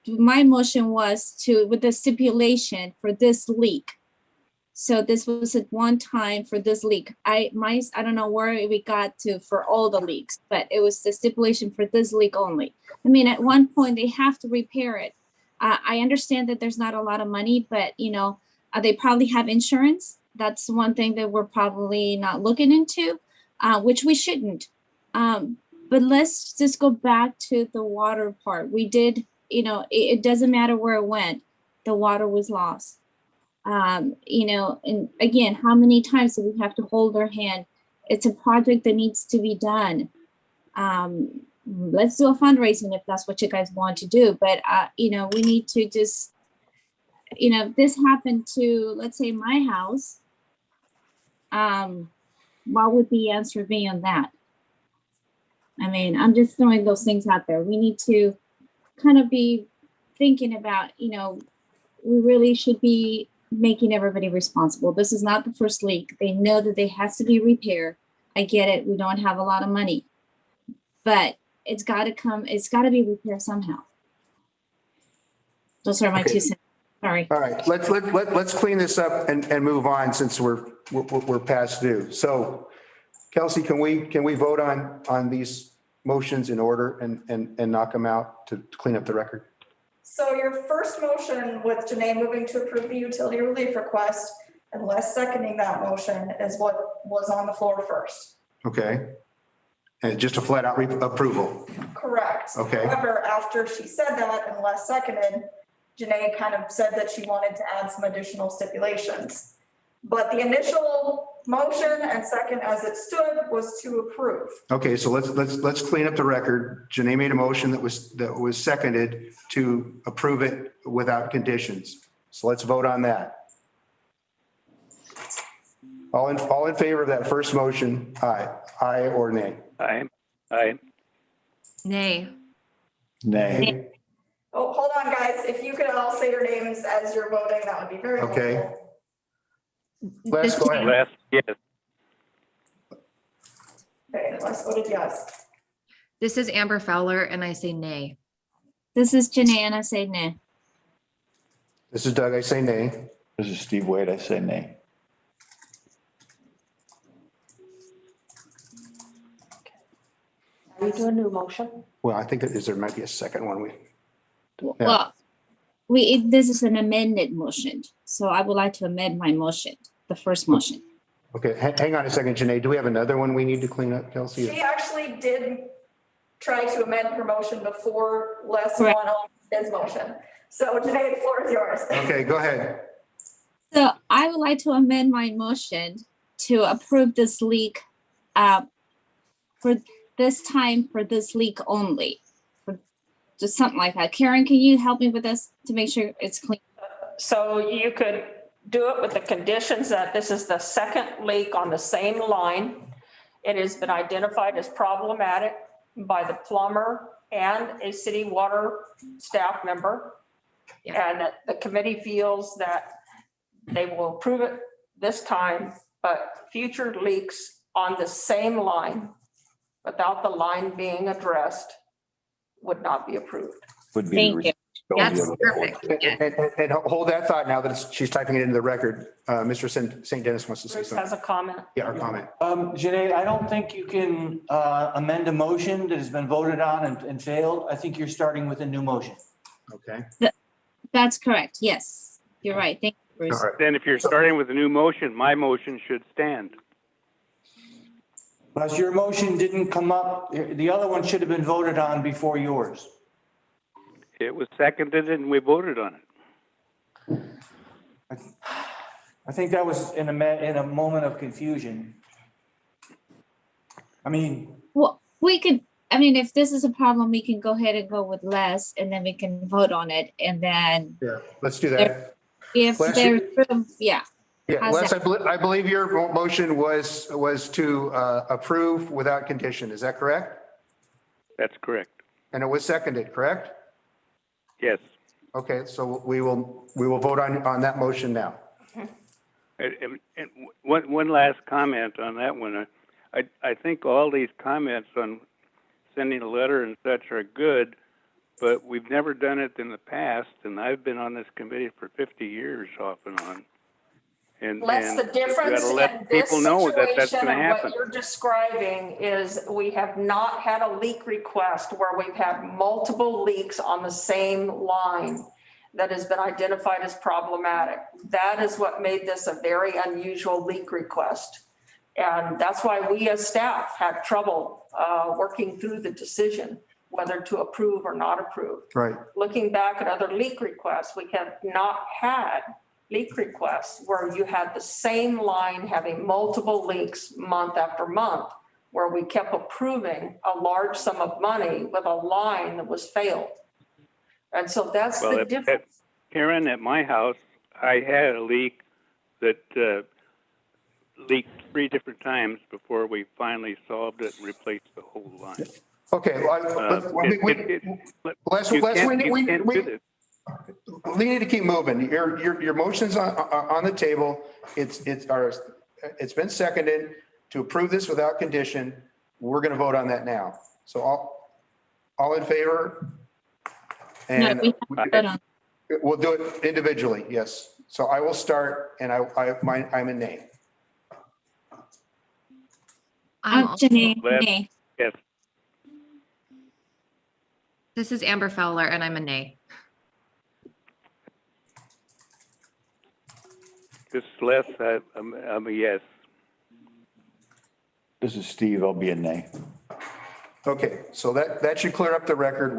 Speaker 4: my motion was with the stipulation for this leak. So this was at one time for this leak. I don't know where we got to for all the leaks, but it was the stipulation for this leak only. I mean, at one point they have to repair it. I understand that there's not a lot of money, but they probably have insurance. That's one thing that we're probably not looking into, which we shouldn't. But let's just go back to the water part. We did, it doesn't matter where it went, the water was lost. And again, how many times do we have to hold our hand? It's a project that needs to be done. Let's do a fundraising if that's what you guys want to do. But, we need to just, if this happened to, let's say, my house, what would the answer be on that? I mean, I'm just throwing those things out there. We need to kind of be thinking about, we really should be making everybody responsible. This is not the first leak. They know that they has to be repaired. I get it. We don't have a lot of money, but it's got to be repaired somehow. Those are my
Speaker 2: Okay.
Speaker 4: 2 cents. Sorry.
Speaker 2: All right, let's clean this up and move on since we're past due. So Kelsey, can we vote on these motions in order and knock them out to clean up the record?
Speaker 1: So your first motion with Janae moving to approve the utility relief request and Les seconding that motion is what was on the floor first.
Speaker 2: Okay. And just a flat out approval.
Speaker 1: Correct.
Speaker 2: Okay.
Speaker 1: However, after she said that and Les seconded, Janae kind of said that she wanted to add some additional stipulations. But the initial motion and second as it stood was to approve.
Speaker 2: Okay, so let's clean up the record. Janae made a motion that was seconded to approve it without conditions. So let's vote on that. All in favor of that first motion, aye. Aye or nay?
Speaker 8: Aye.
Speaker 5: Nay.
Speaker 3: Nay.
Speaker 1: Oh, hold on, guys. If you could all say your names as you're voting, that would be very helpful.
Speaker 2: Okay. Les, go ahead.
Speaker 8: Les, yes.
Speaker 1: Okay, Les voted yes.
Speaker 5: This is Amber Fowler and I say nay.
Speaker 4: This is Janae and I say nay.
Speaker 2: This is Doug, I say nay.
Speaker 3: This is Steve Wade. I say nay.
Speaker 6: Are you doing a new motion?
Speaker 2: Well, I think there might be a second one.
Speaker 4: Well, this is an amended motion. So I would like to amend my motion, the first motion.
Speaker 2: Okay, hang on a second, Janae. Do we have another one we need to clean up, Kelsey?
Speaker 1: She actually did try to amend her motion before Les
Speaker 4: Correct.
Speaker 1: won on his motion. So Janae, the floor is yours.
Speaker 2: Okay, go ahead.
Speaker 4: So I would like to amend my motion to approve this leak for this time, for this leak only. For just something like that. Karen, can you help me with this to make sure it's clean?
Speaker 6: So you could do it with the conditions that this is the second leak on the same line. It has been identified as problematic by the plumber and a city water staff member.
Speaker 5: Yeah.
Speaker 6: And that the committee feels that they will approve it this time, but future leaks on the same line without the line being addressed would not be approved.
Speaker 3: Would be
Speaker 4: Thank you.
Speaker 3: responsibility
Speaker 5: That's
Speaker 3: of the board.
Speaker 5: perfect. Yeah.
Speaker 2: And hold that thought now that she's typing it into the record. Mr. St. Dennis wants to say
Speaker 6: Bruce
Speaker 2: something.
Speaker 6: has a comment.
Speaker 2: Yeah, our comment.
Speaker 9: Janae, I don't think you can amend a motion that has been voted on and failed. I think you're starting with a new motion.
Speaker 2: Okay.
Speaker 4: That's correct. Yes, you're right. Thank you, Bruce.
Speaker 2: All right.
Speaker 8: Then if you're starting with a new motion, my motion should stand.
Speaker 9: But your motion didn't come up, the other one should have been voted on before yours.
Speaker 8: It was seconded and we voted on it.
Speaker 9: I think that was in a moment of confusion. I mean,
Speaker 4: Well, we could, I mean, if this is a problem, we can go ahead and go with less and then we can vote on it. And then
Speaker 2: Yeah, let's do that.
Speaker 4: if
Speaker 2: Les,
Speaker 4: there's, yeah,
Speaker 2: Yeah,
Speaker 4: How's
Speaker 2: Les, I believe your motion was to approve without condition. Is that correct?
Speaker 8: That's correct.
Speaker 2: And it was seconded, correct?
Speaker 8: Yes.
Speaker 2: Okay, so we will vote on that motion now.
Speaker 8: And one last comment on that one. I think all these comments on sending a letter and such are good, but we've never done it in the past, and I've been on this committee for 50 years off and on. And
Speaker 6: The difference
Speaker 8: you gotta
Speaker 6: in
Speaker 8: let
Speaker 6: this
Speaker 8: people know that that's
Speaker 6: situation
Speaker 8: going to
Speaker 6: and what
Speaker 8: happen.
Speaker 6: you're describing is we have not had a leak request where we've had multiple leaks on the same line that has been identified as problematic. That is what made this a very unusual leak request. And that's why we as staff had trouble working through the decision, whether to approve or not approve.
Speaker 2: Right.
Speaker 6: Looking back at other leak requests, we have not had leak requests where you had the same line having multiple leaks month after month, where we kept approving a large sum of money with a line that was failed. And so that's the difference.
Speaker 8: Karen, at my house, I had a leak that leaked 3 different times before we finally solved it and replaced the whole line.
Speaker 2: Okay,
Speaker 8: You can't do this.
Speaker 2: We need to keep moving. Your motion's on the table. It's been seconded to approve this without condition. We're going to vote on that now. So all in favor?
Speaker 4: No,
Speaker 2: And
Speaker 4: we have to vote on.
Speaker 2: we'll do it individually, yes. So I will start and I'm a nay.
Speaker 4: Janae,
Speaker 8: Left.
Speaker 4: nay.
Speaker 8: Yes,
Speaker 5: This is Amber Fowler and I'm a nay.
Speaker 8: this is Les, I'm a yes.
Speaker 3: This is Steve. I'll be a nay.
Speaker 2: Okay, so that should clear up the record.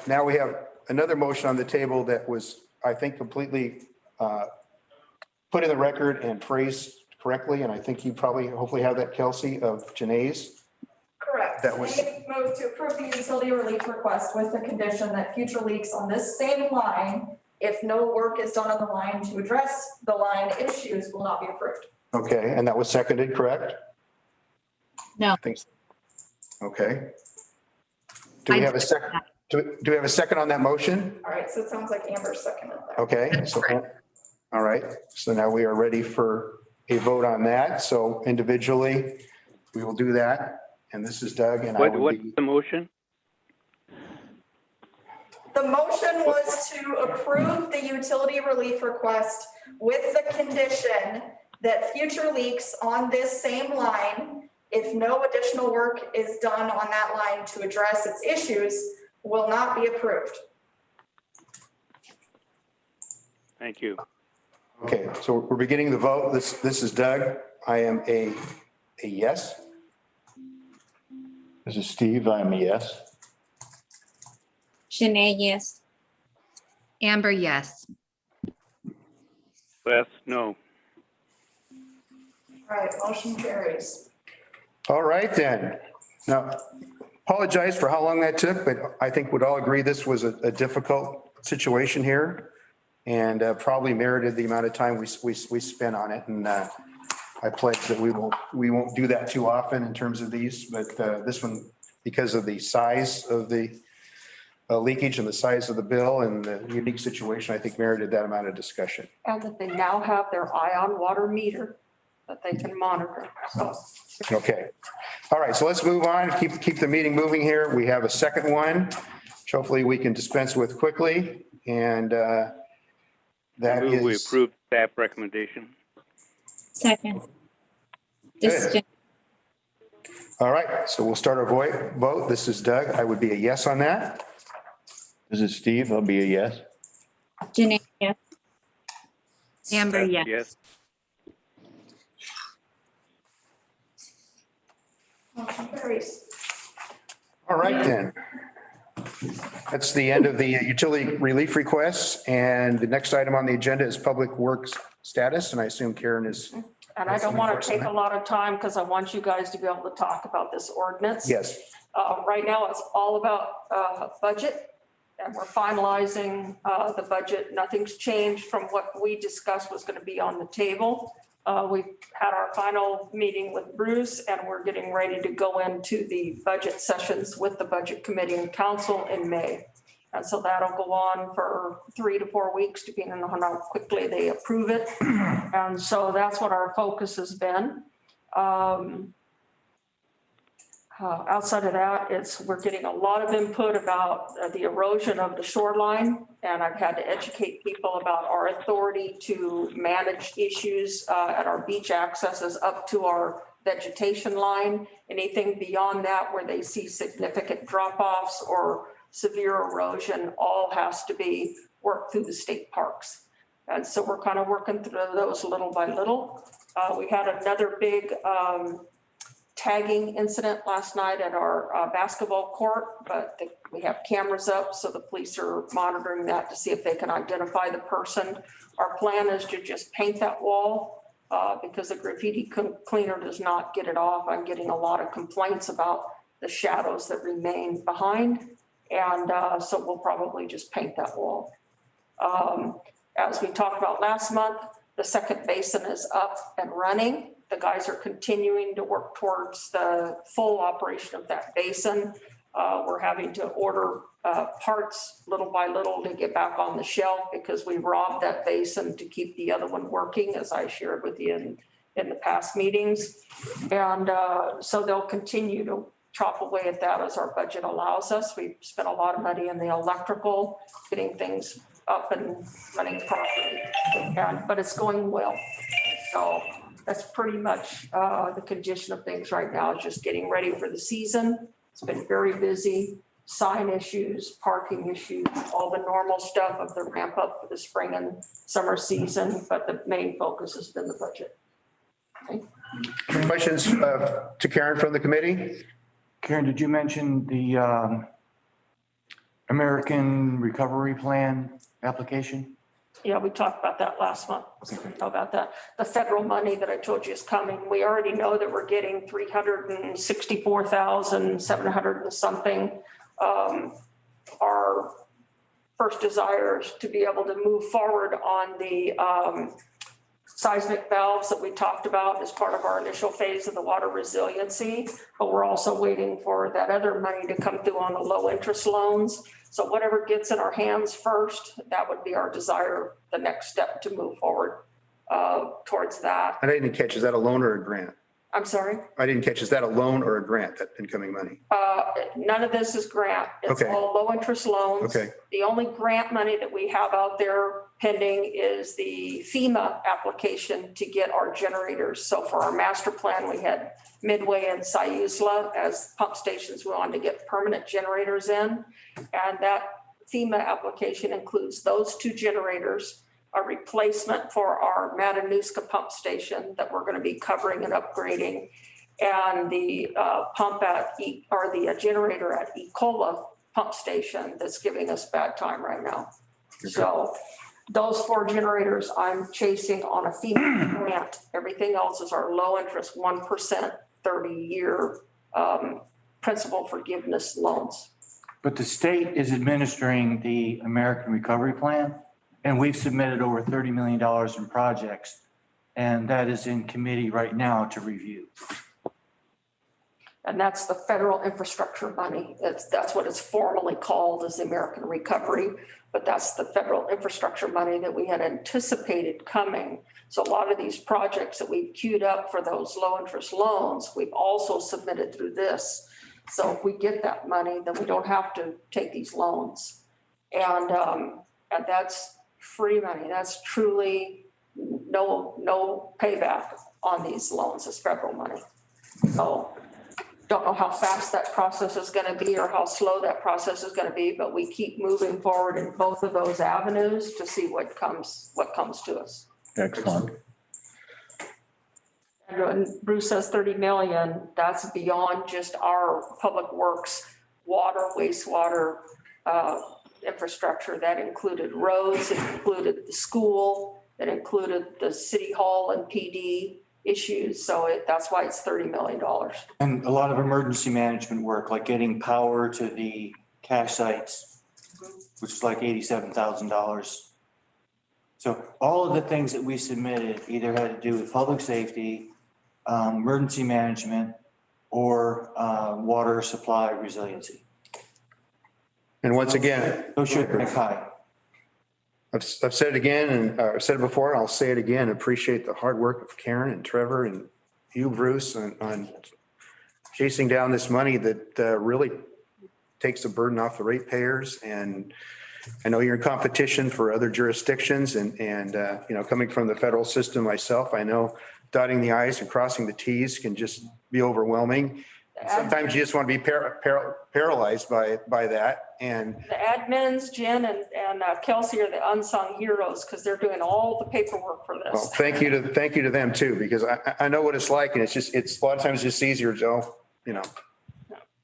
Speaker 2: Now we have another motion on the table that was, I think, completely put in the record and phrased correctly. And I think you probably, hopefully have that, Kelsey, of Janae's.
Speaker 1: Correct.
Speaker 2: That was-
Speaker 1: They moved to approve the utility relief request with the condition that future leaks on this same line, if no work is done on the line to address the line issues, will not be approved.
Speaker 2: Okay, and that was seconded, correct?
Speaker 4: No.
Speaker 2: I think so. Okay. Do we have a second? Do we have a second on that motion?
Speaker 1: All right, so it sounds like Amber's seconded that.
Speaker 2: Okay, so, all right, so now we are ready for a vote on that. So individually, we will do that. And this is Doug and I will
Speaker 8: What's
Speaker 2: be,
Speaker 8: the motion?
Speaker 1: The motion was to approve the utility relief request with the condition that future leaks on this same line, if no additional work is done on that line to address its issues, will not be approved.
Speaker 8: Thank you.
Speaker 2: okay, so we're beginning the vote. This is Doug. I am a yes.
Speaker 3: This is Steve. I'm a yes.
Speaker 4: Janae, yes.
Speaker 5: Amber, yes.
Speaker 8: Les, no.
Speaker 1: All right, motion carries.
Speaker 2: All right then. Now, apologize for how long that took, but I think we'd all agree this was a difficult situation here and probably merited the amount of time we spent on it. And I pledge that we won't do that too often in terms of these, but this one, because of the size of the leakage and the size of the bill and the unique situation, I think merited that amount of discussion.
Speaker 6: And that they now have their ion water meter that they can monitor. So
Speaker 2: Okay. All right, so let's move on. Keep the meeting moving here. We have a second one, which hopefully we can dispense with quickly. And that
Speaker 8: Move we
Speaker 2: is,
Speaker 8: approve staff recommendation.
Speaker 4: Second. This is
Speaker 2: Good. All right, so we'll start our vote. This is Doug. I would be a yes on that.
Speaker 3: This is Steve. I'll be a yes.
Speaker 4: Janae, yes.
Speaker 5: Amber,
Speaker 8: Les,
Speaker 5: yes.
Speaker 1: Motion carries.
Speaker 2: All right then. That's the end of the utility relief requests. And the next item on the agenda is Public Works status. And I assume Karen is,
Speaker 6: And I don't want to take a lot of time because I want you guys to be able to talk about this ordinance.
Speaker 2: yes.
Speaker 6: Right now, it's all about budget, and we're finalizing the budget. Nothing's changed from what we discussed was going to be on the table. We've had our final meeting with Bruce, and we're getting ready to go into the budget sessions with the Budget Committee and Council in May. And so that'll go on for 3 to 4 weeks, depending on how quickly they approve it. And so that's what our focus has been. Outside of that, we're getting a lot of input about the erosion of the shoreline. And I've had to educate people about our authority to manage issues at our beach accesses up to our vegetation line. Anything beyond that where they see significant drop-offs or severe erosion, all has to be worked through the state parks. And so we're kind of working through those little by little. We had another big tagging incident last night at our basketball court, but we have cameras up, so the police are monitoring that to see if they can identify the person. Our plan is to just paint that wall because the graffiti cleaner does not get it off. I'm getting a lot of complaints about the shadows that remain behind. And so we'll probably just paint that wall. As we talked about last month, the second basin is up and running. The guys are continuing to work towards the full operation of that basin. We're having to order parts little by little to get back on the shelf because we robbed that basin to keep the other one working, as I shared with you in the past meetings. And so they'll continue to chop away at that as our budget allows us. We've spent a lot of money in the electrical, getting things up and running properly, but it's going well. So that's pretty much the condition of things right now, is just getting ready for the season. It's been very busy, sign issues, parking issues, all the normal stuff of the ramp up for the spring and summer season, but the main focus has been the budget. Okay.
Speaker 2: Questions to Karen from the committee?
Speaker 9: Karen, did you mention the American Recovery Plan application?
Speaker 6: Yeah, we talked about that last month. About that. The federal money that I told you is coming. We already know that we're getting 364,700 and something. Our first desire is to be able to move forward on the seismic valves that we talked about as part of our initial phase of the water resiliency, but we're also waiting for that other money to come through on the low interest loans. So whatever gets in our hands first, that would be our desire, the next step to move forward towards that.
Speaker 2: I didn't catch, is that a loan or a grant?
Speaker 6: I'm sorry?
Speaker 2: I didn't catch, is that a loan or a grant, that incoming money?
Speaker 6: None of this is grant. It's
Speaker 2: Okay.
Speaker 6: all low interest loans.
Speaker 2: Okay.
Speaker 6: The only grant money that we have out there pending is the FEMA application to get our generators. So for our master plan, we had Midway and Sayusla as pump stations. We wanted to get permanent generators in. And that FEMA application includes those two generators, a replacement for our Matanuska pump station that we're going to be covering and upgrading, and the the generator at Ecola pump station that's giving us bad time right now. So those 4 generators I'm chasing on a FEMA grant. Everything else is our low interest 1% 30-year principal forgiveness loans.
Speaker 9: But the state is administering the American Recovery Plan, and we've submitted over $30 million in projects, and that is in committee right now to review.
Speaker 6: And that's the federal infrastructure money. That's what it's formally called, is the American Recovery, but that's the federal infrastructure money that we had anticipated coming. So a lot of these projects that we've queued up for those low interest loans, we've also submitted through this. So if we get that money, then we don't have to take these loans. And that's free money. That's truly no payback on these loans. It's federal money. So don't know how fast that process is going to be or how slow that process is going to be, but we keep moving forward in both of those avenues to see what comes to us.
Speaker 3: Excellent.
Speaker 6: And when Bruce says 30 million, that's beyond just our public works, water, wastewater infrastructure. That included roads, it included the school, it included the city hall and PD issues. So that's why it's $30 million.
Speaker 9: And a lot of emergency management work, like getting power to the cache sites, which is like $87,000. So all of the things that we submitted either had to do with public safety, emergency management, or water supply resiliency.
Speaker 2: And once again,
Speaker 9: Those should rank high.
Speaker 2: I've said it again, and I've said it before, and I'll say it again, appreciate the hard work of Karen and Trevor and you, Bruce, on chasing down this money that really takes the burden off the ratepayers. And I know you're in competition for other jurisdictions and coming from the federal system myself, I know dotting the i's and crossing the t's can just be overwhelming. Sometimes you just want to be paralyzed by that. And
Speaker 6: The admins, Jen and Kelsey, are the unsung heroes because they're doing all the paperwork for
Speaker 2: well,
Speaker 6: this.
Speaker 2: thank you to them too, because I know what it's like, and it's a lot of times just easier to,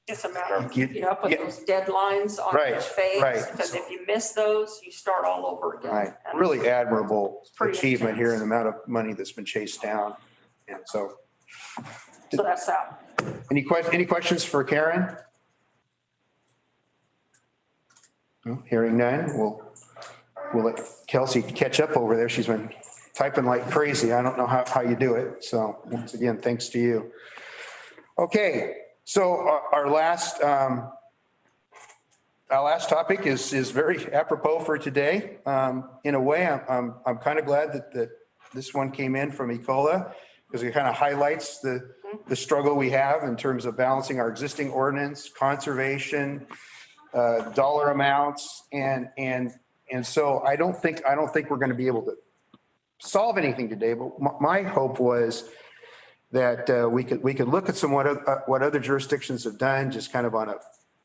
Speaker 6: It's a matter of
Speaker 2: You-
Speaker 6: keeping up with
Speaker 2: yeah.
Speaker 6: those deadlines on
Speaker 2: Right,
Speaker 6: each phase.
Speaker 2: right.
Speaker 6: Because if you miss those, you start all over again.
Speaker 2: right,
Speaker 6: And
Speaker 2: really admirable
Speaker 6: pretty
Speaker 2: achievement here and
Speaker 6: intense.
Speaker 2: the amount of money that's been chased down. And so,
Speaker 6: So that's that.
Speaker 2: any questions for Karen? No, hearing none, we'll let Kelsey catch up over there. She's been typing like crazy. I don't know how you do it. So once again, thanks to you. Okay, so our last our last topic is very apropos for today. In a way, I'm kind of glad that this one came in from Ecola because it kind of highlights the struggle we have in terms of balancing our existing ordinance, conservation, dollar amounts, and so I don't think we're going to be able to solve anything today. But my hope was that we could look at what other jurisdictions have done, just kind of on a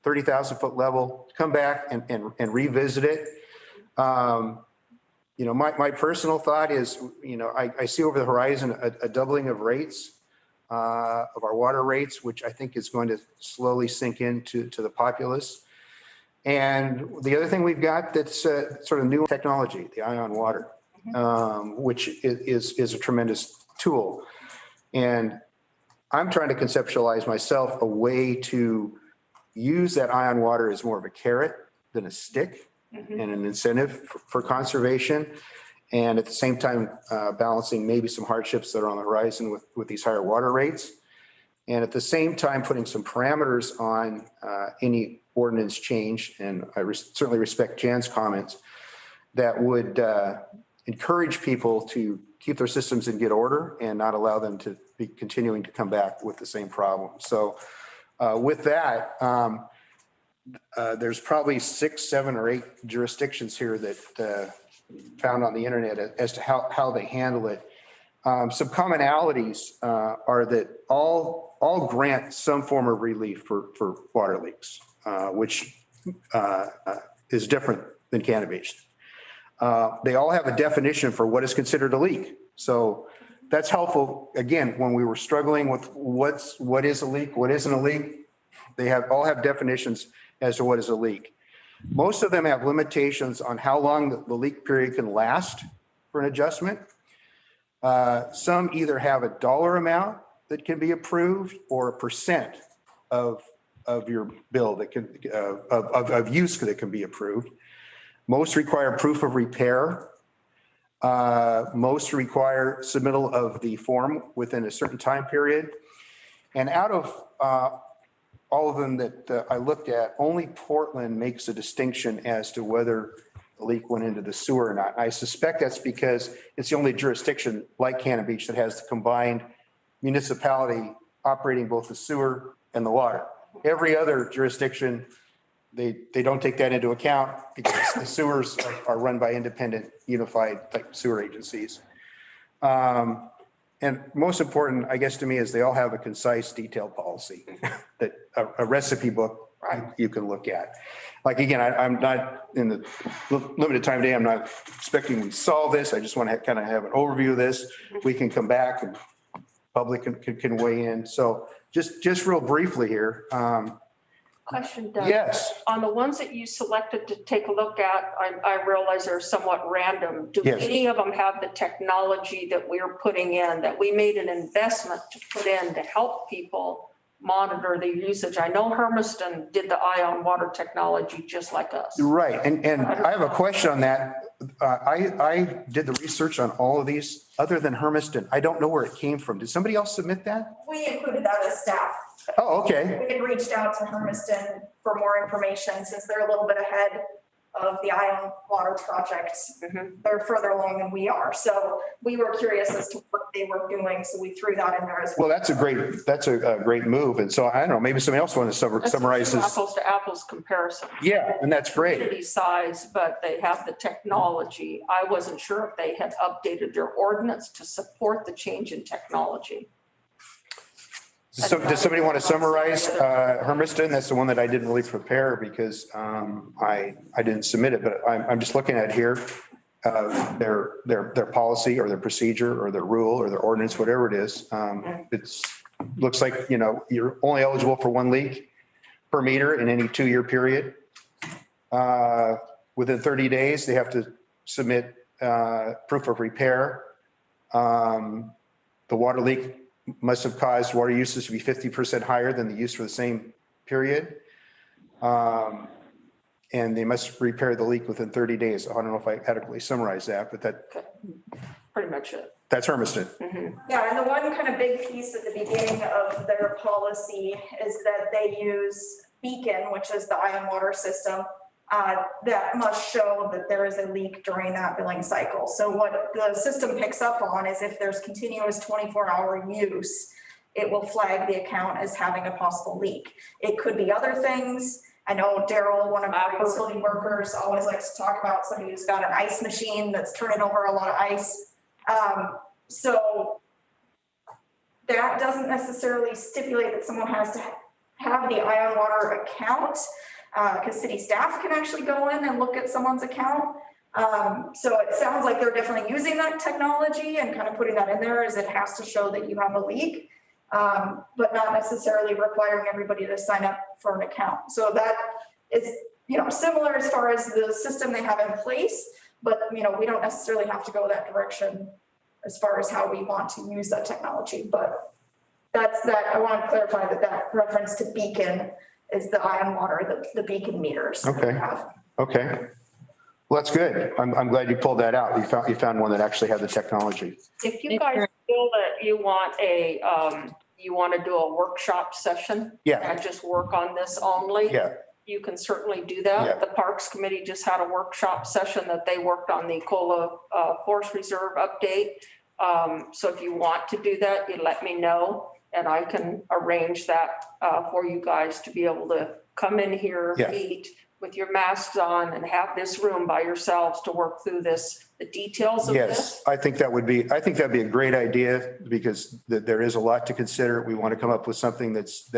Speaker 2: 30,000-foot level, come back and revisit it. My personal thought is, I see over the horizon a doubling of rates, of our water rates, which I think is going to slowly sink into the populace. And the other thing we've got that's sort of new technology, the ion water, which is a tremendous tool. And I'm trying to conceptualize myself a way to use that ion water as more of a carrot than a stick and an incentive for conservation. And at the same time, balancing maybe some hardships that are on the horizon with these higher water rates. And at the same time, putting some parameters on any ordinance change. And I certainly respect Jan's comments that would encourage people to keep their systems in good order and not allow them to be continuing to come back with the same problem. So with that, there's probably 6, 7, or 8 jurisdictions here that found on the internet as to how they handle it. Some commonalities are that all grant some form of relief for water leaks, which is different than Cannon Beach. They all have a definition for what is considered a leak. So that's helpful. Again, when we were struggling with what is a leak, what isn't a leak, they all have definitions as to what is a leak. Most of them have limitations on how long the leak period can last for an adjustment. Some either have a dollar amount that can be approved or a percent of your bill that can of use that can be approved. Most require proof of repair. Most require submittal of the form within a certain time period. And out of all of them that I looked at, only Portland makes a distinction as to whether the leak went into the sewer or not. I suspect that's because it's the only jurisdiction like Cannon Beach that has the combined municipality operating both the sewer and the water. Every other jurisdiction, they don't take that into account because the sewers are run by independent unified type sewer agencies. And most important, I guess to me, is they all have a concise, detailed policy that a recipe book you can look at. Like, again, I'm not in the limited time today. I'm not expecting we solve this. I just want to kind of have an overview of this. We can come back and public can weigh in. So just real briefly here.
Speaker 6: Question, Doug.
Speaker 2: Yes.
Speaker 6: On the ones that you selected to take a look at, I realize they're somewhat random. Do
Speaker 2: Yes.
Speaker 6: any of them have the technology that we're putting in, that we made an investment to put in to help people monitor the usage? I know Hermiston did the ion water technology just like us.
Speaker 2: Right. And I have a question on that. I did the research on all of these other than Hermiston. I don't know where it came from. Did somebody else submit that?
Speaker 1: We included that as staff.
Speaker 2: Oh, okay.
Speaker 1: We had reached out to Hermiston for more information since they're a little bit ahead of the ion water project. They're further along than we are. So we were curious as to what they were doing. So we threw that in there as well.
Speaker 2: Well, that's a great move. And so I don't know, maybe somebody else wants to
Speaker 6: That's a
Speaker 2: summarize
Speaker 6: true
Speaker 2: this.
Speaker 6: apples to apples comparison.
Speaker 2: Yeah, and that's great.
Speaker 6: Community size, but they have the technology. I wasn't sure if they had updated their ordinance to support the change in technology.
Speaker 2: So does somebody want to summarize Hermiston? That's the one that I didn't really prepare because I didn't submit it, but I'm just looking at here, their policy or their procedure or their rule or their ordinance, whatever it is. It's looks like, you're only eligible for 1 leak per meter in any 2-year period. Within 30 days, they have to submit proof of repair. The water leak must have caused water usage to be 50% higher than the use for the same period. And they must repair the leak within 30 days. I don't know if I adequately summarized that, but
Speaker 6: Pretty much it.
Speaker 2: that's Hermiston.
Speaker 1: Yeah, and the one kind of big piece at the beginning of their policy is that they use Beacon, which is the ion water system, that must show that there is a leak during that billing cycle. So what the system picks up on is if there's continuous 24-hour use, it will flag the account as having a possible leak. It could be other things. I know Daryl, one of our utility workers, always likes to talk about somebody who's got an ice machine that's turning over a lot of ice. So that doesn't necessarily stipulate that someone has to have the ion water account, because city staff can actually go in and look at someone's account. So it sounds like they're definitely using that technology and kind of putting that in there as it has to show that you have a leak, but not necessarily requiring everybody to sign up for an account. So that is, similar as far as the system they have in place, but, we don't necessarily have to go that direction as far as how we want to use that technology. But that's that. I want to clarify that reference to Beacon is the ion water, the Beacon meters. that we
Speaker 2: Okay.
Speaker 1: have.
Speaker 2: Okay. Well, that's good. I'm glad you pulled that out. You found one that actually had the technology.
Speaker 6: If you guys feel that you want to do a workshop session
Speaker 2: Yeah,
Speaker 6: and just work on this only,
Speaker 2: yeah,
Speaker 6: you can certainly do that.
Speaker 2: Yeah.
Speaker 6: The Parks Committee just had a workshop session that they worked on the COLA Forest Reserve update. So if you want to do that, you let me know and I can arrange that for you guys to be able to come in here,
Speaker 2: Yeah.
Speaker 6: meet with your masks on and have this room by yourselves to work through the details of
Speaker 2: yes.
Speaker 6: this.
Speaker 2: I think that'd be a great idea because there is a lot to consider. We want to come up with something that's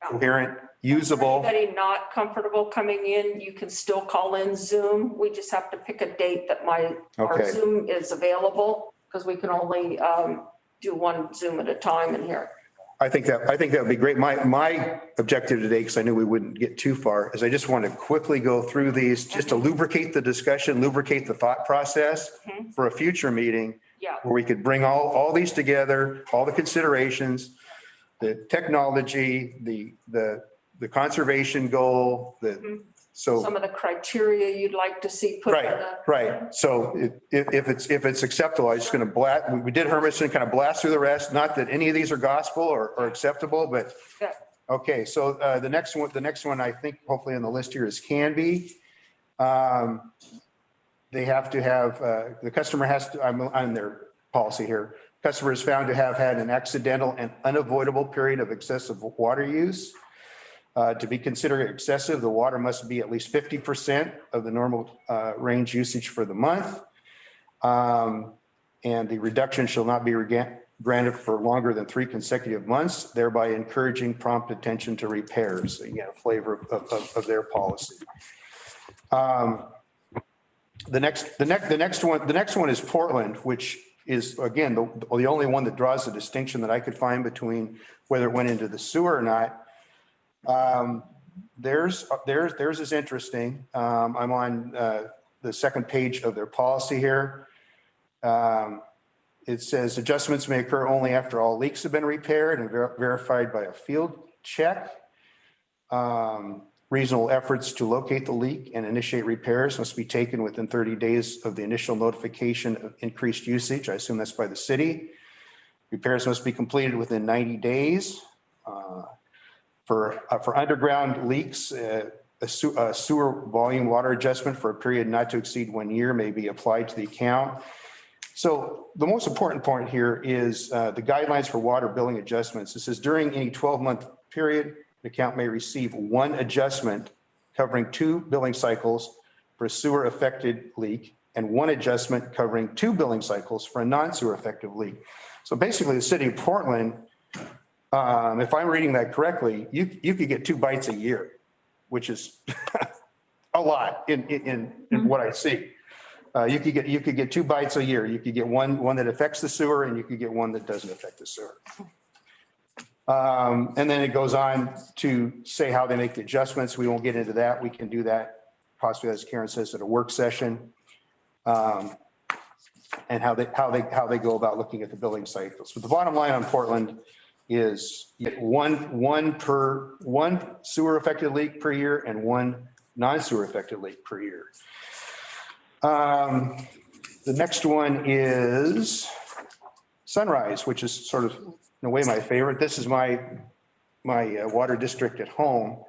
Speaker 2: coherent, usable.
Speaker 6: Anybody not comfortable coming in, you can still call in Zoom. We just have to pick a date that our
Speaker 2: Okay.
Speaker 6: Zoom is available because we can only do one Zoom at a time in here.
Speaker 2: I think that would be great. My objective today, because I knew we wouldn't get too far, is I just want to quickly go through these just to lubricate the discussion, lubricate the thought process for a future meeting
Speaker 6: Yeah.
Speaker 2: where we could bring all these together, all the considerations, the technology, the conservation goal, so.
Speaker 6: Some of the criteria you'd like to see put in the.
Speaker 2: Right. So if it's acceptable, I'm just going to we did Hermiston, kind of blast through the rest. Not that any of these are gospel or acceptable, but.
Speaker 6: Yeah.
Speaker 2: Okay, so the next one I think hopefully on the list here is Canby. They have to have, the customer has to, I'm on their policy here. Customer is found to have had an accidental and unavoidable period of excessive water use. To be considered excessive, the water must be at least 50% of the normal range usage for the month. And the reduction shall not be granted for longer than 3 consecutive months, thereby encouraging prompt attention to repairs. Again, a flavor of their policy. The next one is Portland, which is again the only one that draws the distinction that I could find between whether it went into the sewer or not. Theirs is interesting. I'm on the second page of their policy here. It says adjustments may occur only after all leaks have been repaired and verified by a field check. Reasonable efforts to locate the leak and initiate repairs must be taken within 30 days of the initial notification of increased usage. I assume that's by the city. Repairs must be completed within 90 days. For underground leaks, a sewer volume water adjustment for a period not to exceed 1 year may be applied to the account. So the most important point here is the guidelines for water billing adjustments. It says during any 12-month period, the account may receive one adjustment covering 2 billing cycles for a sewer affected leak and one adjustment covering 2 billing cycles for a non-sewer affected leak. So basically the city of Portland, if I'm reading that correctly, you could get 2 bites a year, which is a lot in what I see. You could get 2 bites a year. You could get one that affects the sewer and you could get one that doesn't affect the sewer. And then it goes on to say how they make the adjustments. We won't get into that. We can do that possibly, as Karen says, at a work session. And how they go about looking at the billing cycles. But the bottom line on Portland is you get one sewer affected leak per year and one non-sewer affected leak per year. The next one is Sunrise, which is sort of in a way my favorite. This is my my water district at home,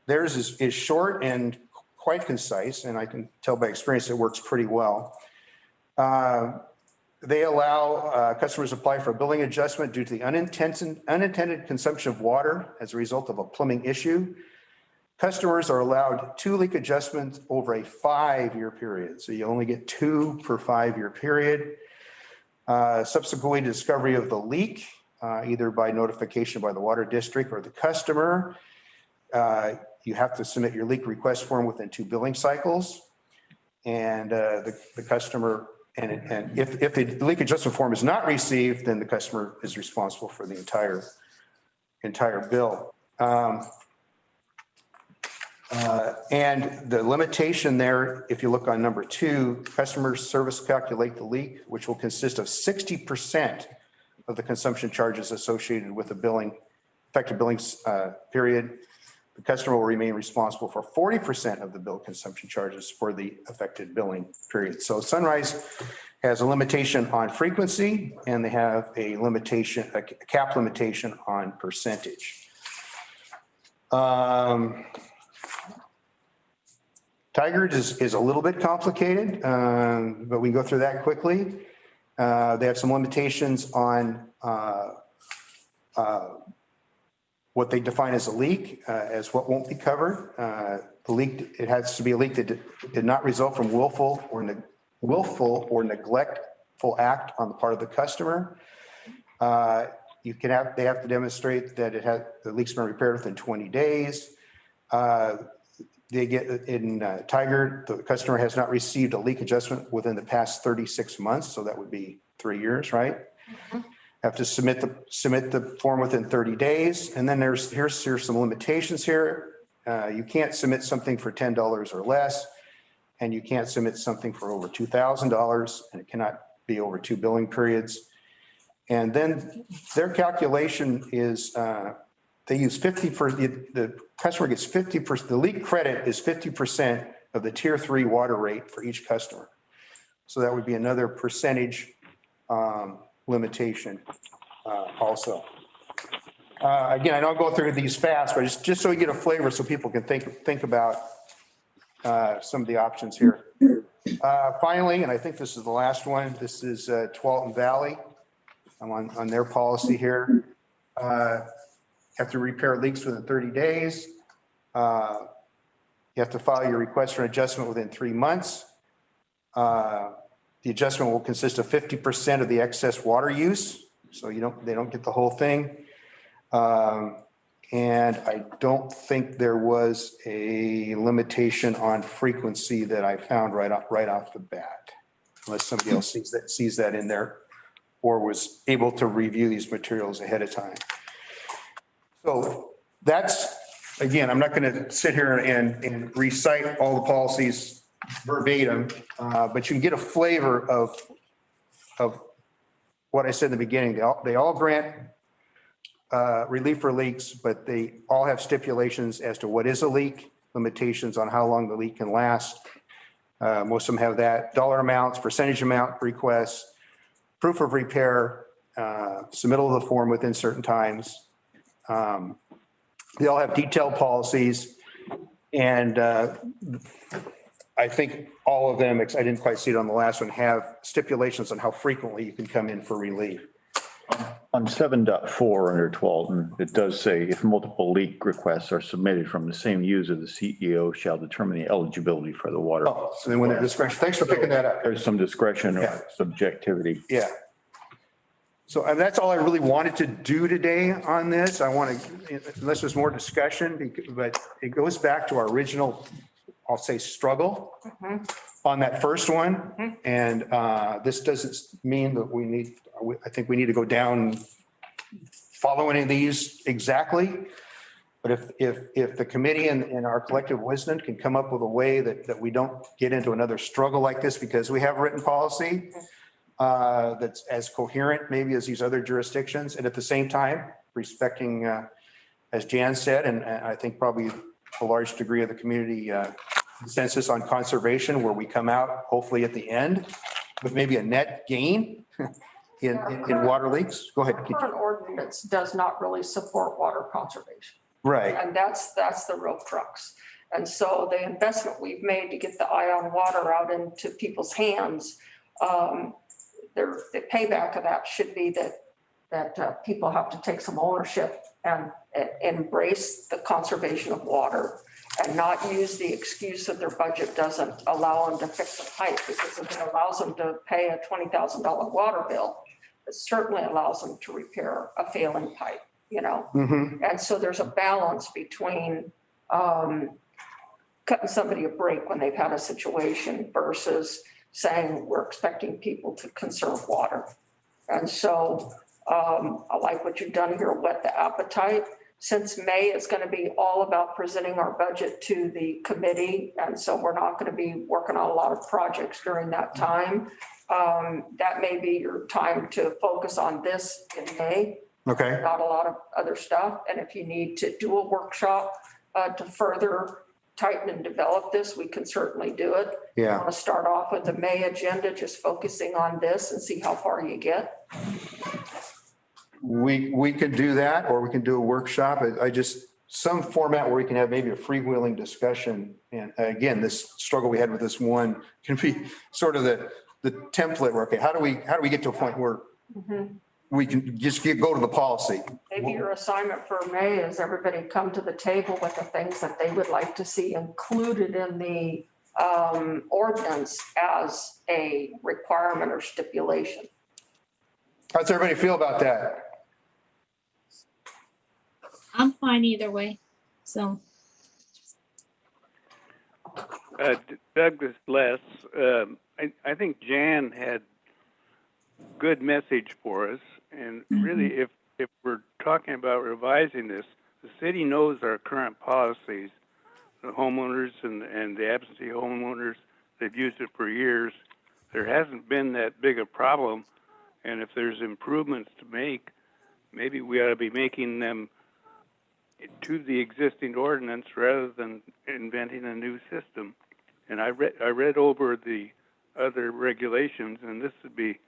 Speaker 2: theirs is short and quite concise, and I can tell by experience it works pretty well. They allow customers to apply for a billing adjustment due to the unintended consumption of water as a result of a plumbing issue. Customers are allowed 2 leak adjustments over a 5-year period. So you only get 2 per 5-year period. Subsequently, discovery of the leak, either by notification by the water district or the customer. You have to submit your leak request form within 2 billing cycles. And the customer, and if the leak adjustment form is not received, then the customer is responsible for the entire bill. And the limitation there, if you look on number 2, customer service calculate the leak, which will consist of 60% of the consumption charges associated with the effective billing period. The customer will remain responsible for 40% of the bill consumption charges for the affected billing period. So Sunrise has a limitation on frequency, and they have a limitation, a cap limitation on percentage. Tigard is a little bit complicated, but we can go through that quickly. They have some limitations on what they define as a leak, as what won't be covered. The leak, it has to be a leak that did not result from willful or neglectful act on the part of the customer. They have to demonstrate that the leak's been repaired within 20 days. They get in Tigard, the customer has not received a leak adjustment within the past 36 months. So that would be 3 years, right? Mm-hmm. Have to submit the form within 30 days. And then here's some limitations here. You can't submit something for $10 or less, and you can't submit something for over $2,000, and it cannot be over 2 billing periods. And then their calculation is, they use 50 for the customer gets 50%. The leak credit is 50% of the tier 3 water rate for each customer. So that would be another percentage limitation also. Again, I don't go through these fast, but just so you get a flavor so people can think about some of the options here. Finally, and I think this is the last one, this is Tualatin Valley. I'm on their policy here. Have to repair leaks within 30 days. You have to file your request for adjustment within 3 months. The adjustment will consist of 50% of the excess water use. So they don't get the whole thing. And I don't think there was a limitation on frequency that I found right off the bat, unless somebody else sees that in there or was able to review these materials ahead of time. So that's, again, I'm not going to sit here and recite all the policies verbatim, but you can get a flavor of what I said in the beginning. They all grant relief for leaks, but they all have stipulations as to what is a leak, limitations on how long the leak can last. Most of them have that. Dollar amounts, percentage amount requests, proof of repair, submittal of the form within certain times. They all have detailed policies, and I think all of them, I didn't quite see it on the last one, have stipulations on how frequently you can come in for relief.
Speaker 3: On 7.4 under Tualatin, it does say if multiple leak requests are submitted from the same user, the CEO shall determine the eligibility for the water.
Speaker 2: Oh, so then when they're discretion, thanks for picking that up.
Speaker 3: There's some discretion or
Speaker 2: Yeah.
Speaker 3: subjectivity.
Speaker 2: Yeah. So and that's all I really wanted to do today on this. I want to, unless there's more discussion, but it goes back to our original, I'll say, struggle on that first one. And this doesn't mean that I think we need to go down following these exactly. But if the committee and our collective wisdom can come up with a way that we don't get into another struggle like this, because we have written policy that's as coherent maybe as these other jurisdictions, and at the same time respecting, as Jan said, and I think probably a large degree of the community consensus on conservation, where we come out hopefully at the end with maybe a net gain in water leaks? Go ahead.
Speaker 6: Our current ordinance does not really support water conservation.
Speaker 2: Right.
Speaker 6: And that's the real crux. And so the investment we've made to get the ion water out into people's hands, the payback of that should be that people have to take some ownership and embrace the conservation of water and not use the excuse that their budget doesn't allow them to fix a pipe, because if it allows them to pay a $20,000 water bill, it certainly allows them to repair a failing pipe, you know?
Speaker 2: Mm-hmm.
Speaker 6: And so there's a balance between cutting somebody a break when they've had a situation versus saying we're expecting people to conserve water. And so I like what you've done here, whet the appetite. Since May is going to be all about presenting our budget to the committee, and so we're not going to be working on a lot of projects during that time. That may be your time to focus on this in May.
Speaker 2: Okay.
Speaker 6: Not a lot of other stuff. And if you need to do a workshop to further tighten and develop this, we can certainly do it.
Speaker 2: Yeah.
Speaker 6: I want to start off with the May agenda, just focusing on this and see how far you get.
Speaker 2: We could do that, or we can do a workshop. I just, some format where we can have maybe a freewheeling discussion. And again, this struggle we had with this one can be sort of the template where, okay, how do we get to a point where we can just go to the policy?
Speaker 6: Maybe your assignment for May is everybody come to the table with the things that they would like to see included in the ordinance as a requirement or stipulation.
Speaker 2: How does everybody feel about that?
Speaker 4: I'm fine either way. So,
Speaker 8: Douglas Les, I think Jan had good message for us. And really, if we're talking about revising this, the city knows our current policies. The homeowners and the absentee homeowners, they've used it for years. There hasn't been that big a problem. And if there's improvements to make, maybe we ought to be making them to the existing ordinance rather than inventing a new system. And I read over the other regulations, and this would be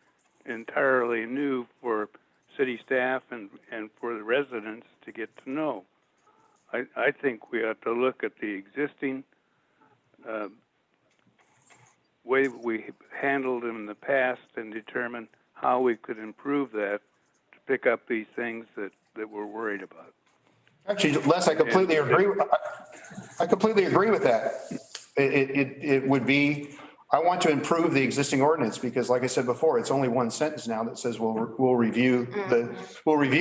Speaker 8: entirely new for city staff and for the residents to get to know. I think we ought to look at the existing way we handled them in the past and determine how we could improve that to pick up these things that we're worried about.
Speaker 2: Actually, Les, I completely agree. I completely agree with that. It would be, I want to improve the existing ordinance because like I said before, it's only one sentence now that says we'll review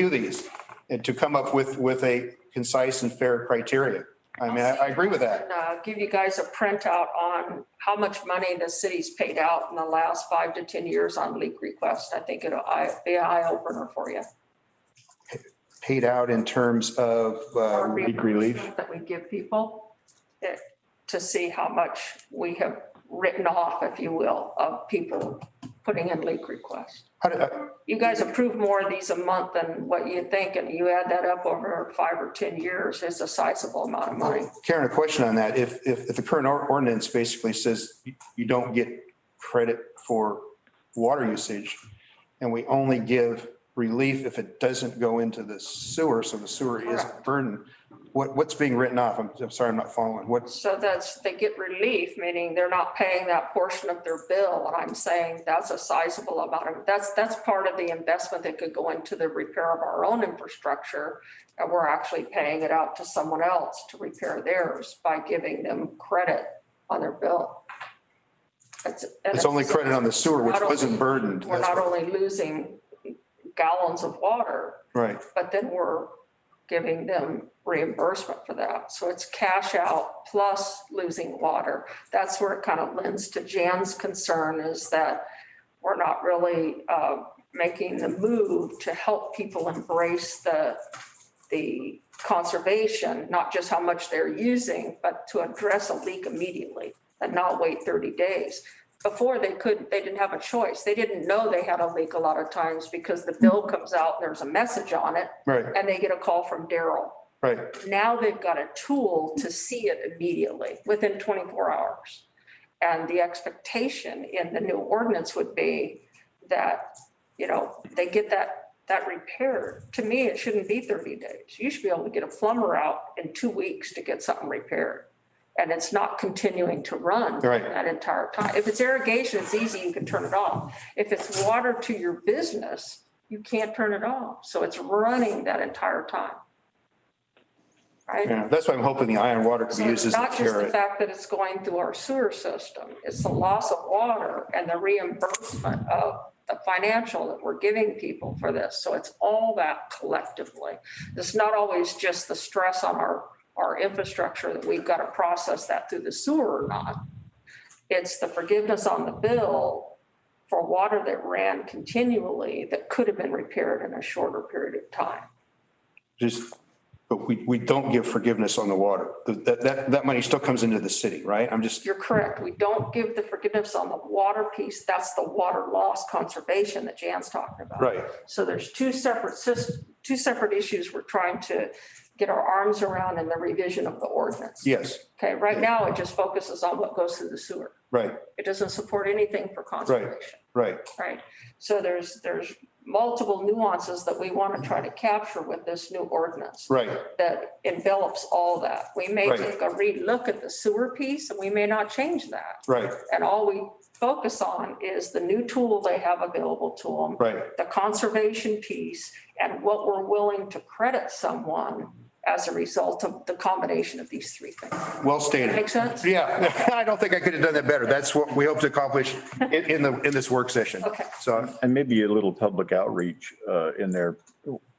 Speaker 2: these and to come up with a concise and fair criteria. I mean, I agree with that.
Speaker 6: And give you guys a printout on how much money the city's paid out in the last 5 to 10 years on leak requests. I think it'll be an eye opener for you.
Speaker 2: Paid out in terms of
Speaker 3: leak relief
Speaker 6: that we give people to see how much we have written off, if you will, of people putting in leak requests. You guys approve more of these a month than what you think, and you add that up over 5 or 10 years, it's a sizable amount of money.
Speaker 2: Karen, a question on that. If the current ordinance basically says you don't get credit for water usage and we only give relief if it doesn't go into the sewer, so the sewer isn't burdened, what's being written off? I'm sorry, I'm not following.
Speaker 6: So they get relief, meaning they're not paying that portion of their bill. And I'm saying that's a sizable amount of, that's part of the investment that could go into the repair of our own infrastructure. And we're actually paying it out to someone else to repair theirs by giving them credit on their bill.
Speaker 2: It's only credit on the sewer, which wasn't burdened.
Speaker 6: We're not only losing gallons of water,
Speaker 2: right,
Speaker 6: but then we're giving them reimbursement for that. So it's cash out plus losing water. That's where it kind of lends to Jan's concern, is that we're not really making the move to help people embrace the conservation, not just how much they're using, but to address a leak immediately and not wait 30 days. Before they didn't have a choice. They didn't know they had a leak a lot of times because the bill comes out and there's a message on it.
Speaker 2: Right.
Speaker 6: And they get a call from Daryl.
Speaker 2: Right.
Speaker 6: Now they've got a tool to see it immediately within 24 hours. And the expectation in the new ordinance would be that they get that repaired. To me, it shouldn't be 30 days. You should be able to get a plumber out in 2 weeks to get something repaired. And it's not continuing to run
Speaker 2: Right.
Speaker 6: that entire time. If it's irrigation, it's easy, you can turn it off. If it's water to your business, you can't turn it off. So it's running that entire time. Right?
Speaker 2: Yeah, that's why I'm hoping the ion water can
Speaker 6: So
Speaker 2: be used
Speaker 6: it's
Speaker 2: as a
Speaker 6: not just the
Speaker 2: carrot.
Speaker 6: fact that it's going through our sewer system, it's the loss of water and the reimbursement of the financial that we're giving people for this. So it's all that collectively. It's not always just the stress on our infrastructure that we've got to process that through the sewer or not. It's the forgiveness on the bill for water that ran continually that could have been repaired in a shorter period of time.
Speaker 2: But we don't give forgiveness on the water. That money still comes into the city, right?
Speaker 6: You're correct. We don't give the forgiveness on the water piece. That's the water loss conservation that Jan's talking about.
Speaker 2: Right.
Speaker 6: So there's two separate issues we're trying to get our arms around in the revision of the ordinance.
Speaker 2: Yes,
Speaker 6: Okay, right now it just focuses on what goes through the sewer.
Speaker 2: right,
Speaker 6: It doesn't support anything for conservation,
Speaker 2: right.
Speaker 6: right? So there's multiple nuances that we want to try to capture with this new ordinance.
Speaker 2: Right,
Speaker 6: That envelops all that. We may
Speaker 2: Right.
Speaker 6: take a relook at the sewer piece and we may not change that.
Speaker 2: right,
Speaker 6: And all we focus on is the new tool they have available to them,
Speaker 2: right.
Speaker 6: the conservation piece, and what we're willing to credit someone as a result of the combination of these three things.
Speaker 2: Well stated.
Speaker 6: Make sense?
Speaker 2: Yeah, I don't think I could have done that better. That's what we hope to accomplish in this work session.
Speaker 6: Okay.
Speaker 2: So,
Speaker 3: And maybe a little public outreach in their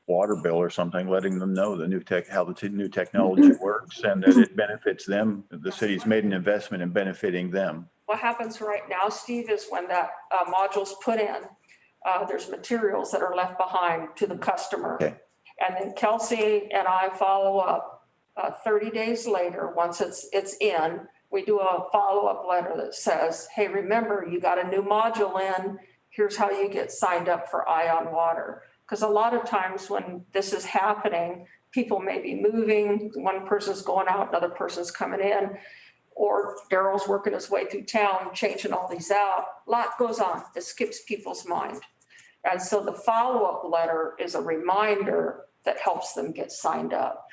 Speaker 3: water bill or something, letting them know the how the new technology works and that it benefits them. The city's made an investment in benefiting them.
Speaker 6: What happens right now, Steve, is when that module's put in, there's materials that are left behind to the customer.
Speaker 3: Okay.
Speaker 6: And then Kelsey and I follow up 30 days later, once it's in, we do a follow-up letter that says, hey, remember, you got a new module in, here's how you get signed up for Ion Water. Because a lot of times when this is happening, people may be moving, one person's going out, another person's coming in, or Daryl's working his way through town, changing all these out. A lot goes on. It skips people's mind. And so the follow-up letter is a reminder that helps them get signed up.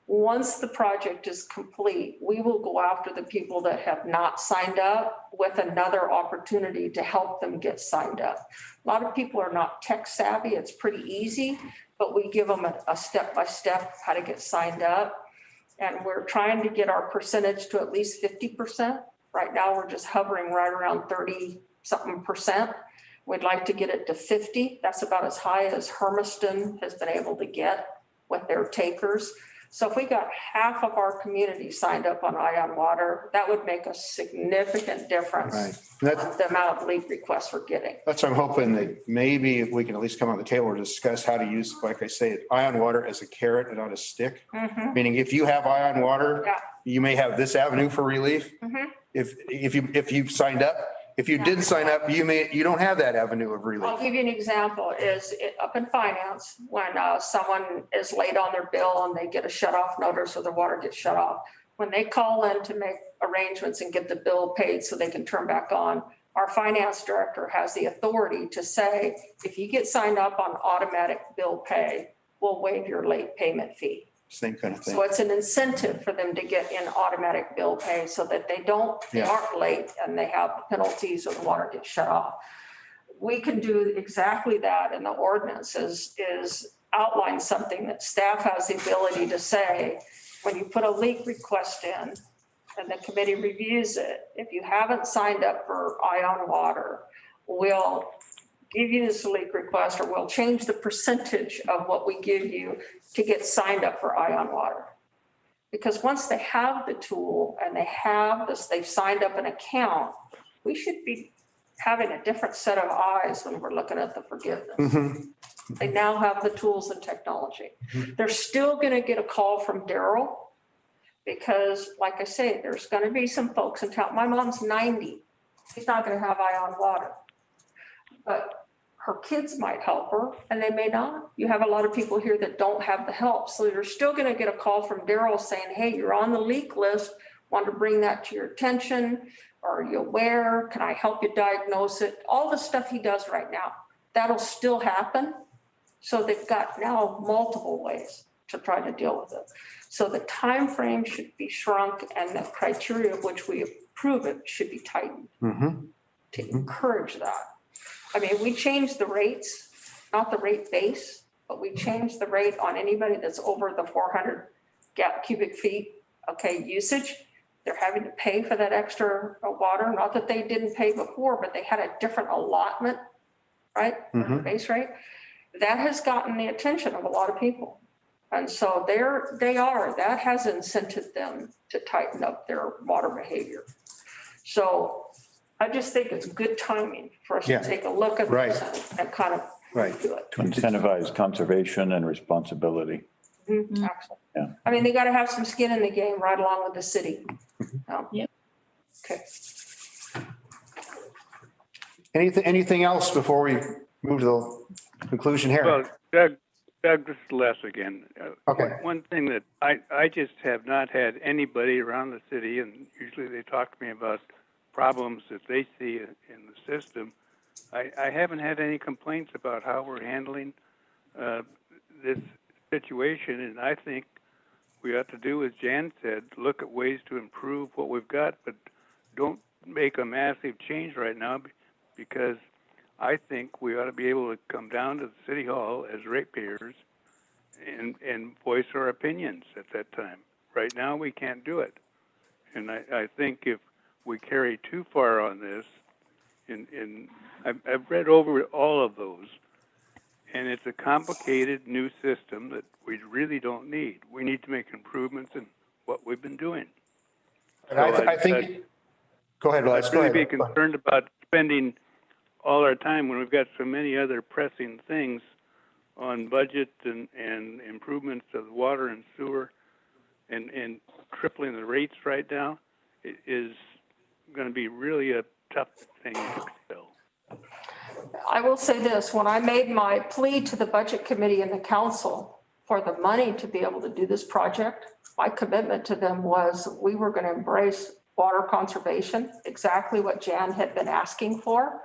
Speaker 6: Once the project is complete, we will go after the people that have not signed up with another opportunity to help them get signed up. A lot of people are not tech savvy. It's pretty easy, but we give them a step-by-step how to get signed up. And we're trying to get our percentage to at least 50%. Right now, we're just hovering right around 30-something%. We'd like to get it to 50. That's about as high as Hermiston has been able to get with their takers. So if we got half of our community signed up on Ion Water, that would make a significant difference
Speaker 2: Right.
Speaker 6: on the amount of leak requests we're getting.
Speaker 2: That's what I'm hoping that maybe we can at least come on the table and discuss how to use, like I say, ion water as a carrot and not a stick.
Speaker 6: Mhm.
Speaker 2: Meaning if you have ion water,
Speaker 6: Yeah.
Speaker 2: you may have this avenue for relief.
Speaker 6: Mhm.
Speaker 2: If you've signed up, if you didn't sign up, you don't have that avenue of
Speaker 6: I'll
Speaker 2: relief.
Speaker 6: give you an example is up in finance, when someone is late on their bill and they get a shut off notice or the water gets shut off. When they call in to make arrangements and get the bill paid so they can turn back on, our finance director has the authority to say, if you get signed up on automatic bill pay, we'll waive your late payment fee.
Speaker 2: Same kind of thing.
Speaker 6: So it's an incentive for them to get in automatic bill pay so that they
Speaker 2: Yeah.
Speaker 6: aren't late and they have penalties or the water gets shut off. We can do exactly that in the ordinances is outline something that staff has the ability to say, when you put a leak request in and the committee reviews it, if you haven't signed up for Ion Water, we'll give you this leak request or we'll change the percentage of what we give you to get signed up for Ion Water. Because once they have the tool and they have this, they've signed up an account, we should be having a different set of eyes when we're looking at the forgiveness.
Speaker 2: Mhm.
Speaker 6: They now have the tools and technology. They're still going to get a call from Daryl because, like I say, there's going to be some folks in town. My mom's 90. She's not going to have Ion Water. But her kids might help her and they may not. You have a lot of people here that don't have the help. So you're still going to get a call from Daryl saying, hey, you're on the leak list. Want to bring that to your attention? Are you aware? Can I help you diagnose it? All the stuff he does right now. that'll still happen. So they've got now multiple ways to try to deal with it. So the time frame should be shrunk and the criteria of which we approve it should be tightened to encourage that. I mean, we changed the rates, not the rate base, but we changed the rate on anybody that's over the 400 cubic feet, okay, usage. They're having to pay for that extra water. Not that they didn't pay before, but they had a different allotment, right? Base rate. That has gotten the attention of a lot of people. And so that has incented them to tighten up their water behavior. So I just think it's good timing for us to take a look at this and kind of do it.
Speaker 3: To incentivize conservation and responsibility.
Speaker 6: Excellent.
Speaker 3: Yeah.
Speaker 6: I mean, they got to have some skin in the game right along with the city.
Speaker 4: Yep.
Speaker 6: Okay.
Speaker 2: Anything else before we move to the conclusion here?
Speaker 8: Well, Doug, this is Les again.
Speaker 2: Okay.
Speaker 8: One thing that I just have not had anybody around the city, and usually they talk to me about problems that they see in the system. I haven't had any complaints about how we're handling this situation, and I think we ought to do, as Jan said, look at ways to improve what we've got, but don't make a massive change right now, because I think we ought to be able to come down to the city hall as ratepayers and voice our opinions at that time. Right now, we can't do it. And I think if we carry too far on this, I've read over all of those, and it's a complicated new system that we really don't need. We need to make improvements in what we've been doing.
Speaker 2: And I think, go ahead, Les.
Speaker 8: I'd
Speaker 2: Go
Speaker 8: really
Speaker 2: ahead.
Speaker 8: be concerned about spending all our time when we've got so many other pressing things on budget and improvements of water and sewer, and tripling the rates right now is going to be really a tough thing to fill.
Speaker 6: I will say this, when I made my plea to the budget committee and the council for the money to be able to do this project, my commitment to them was we were going to embrace water conservation, exactly what Jan had been asking for,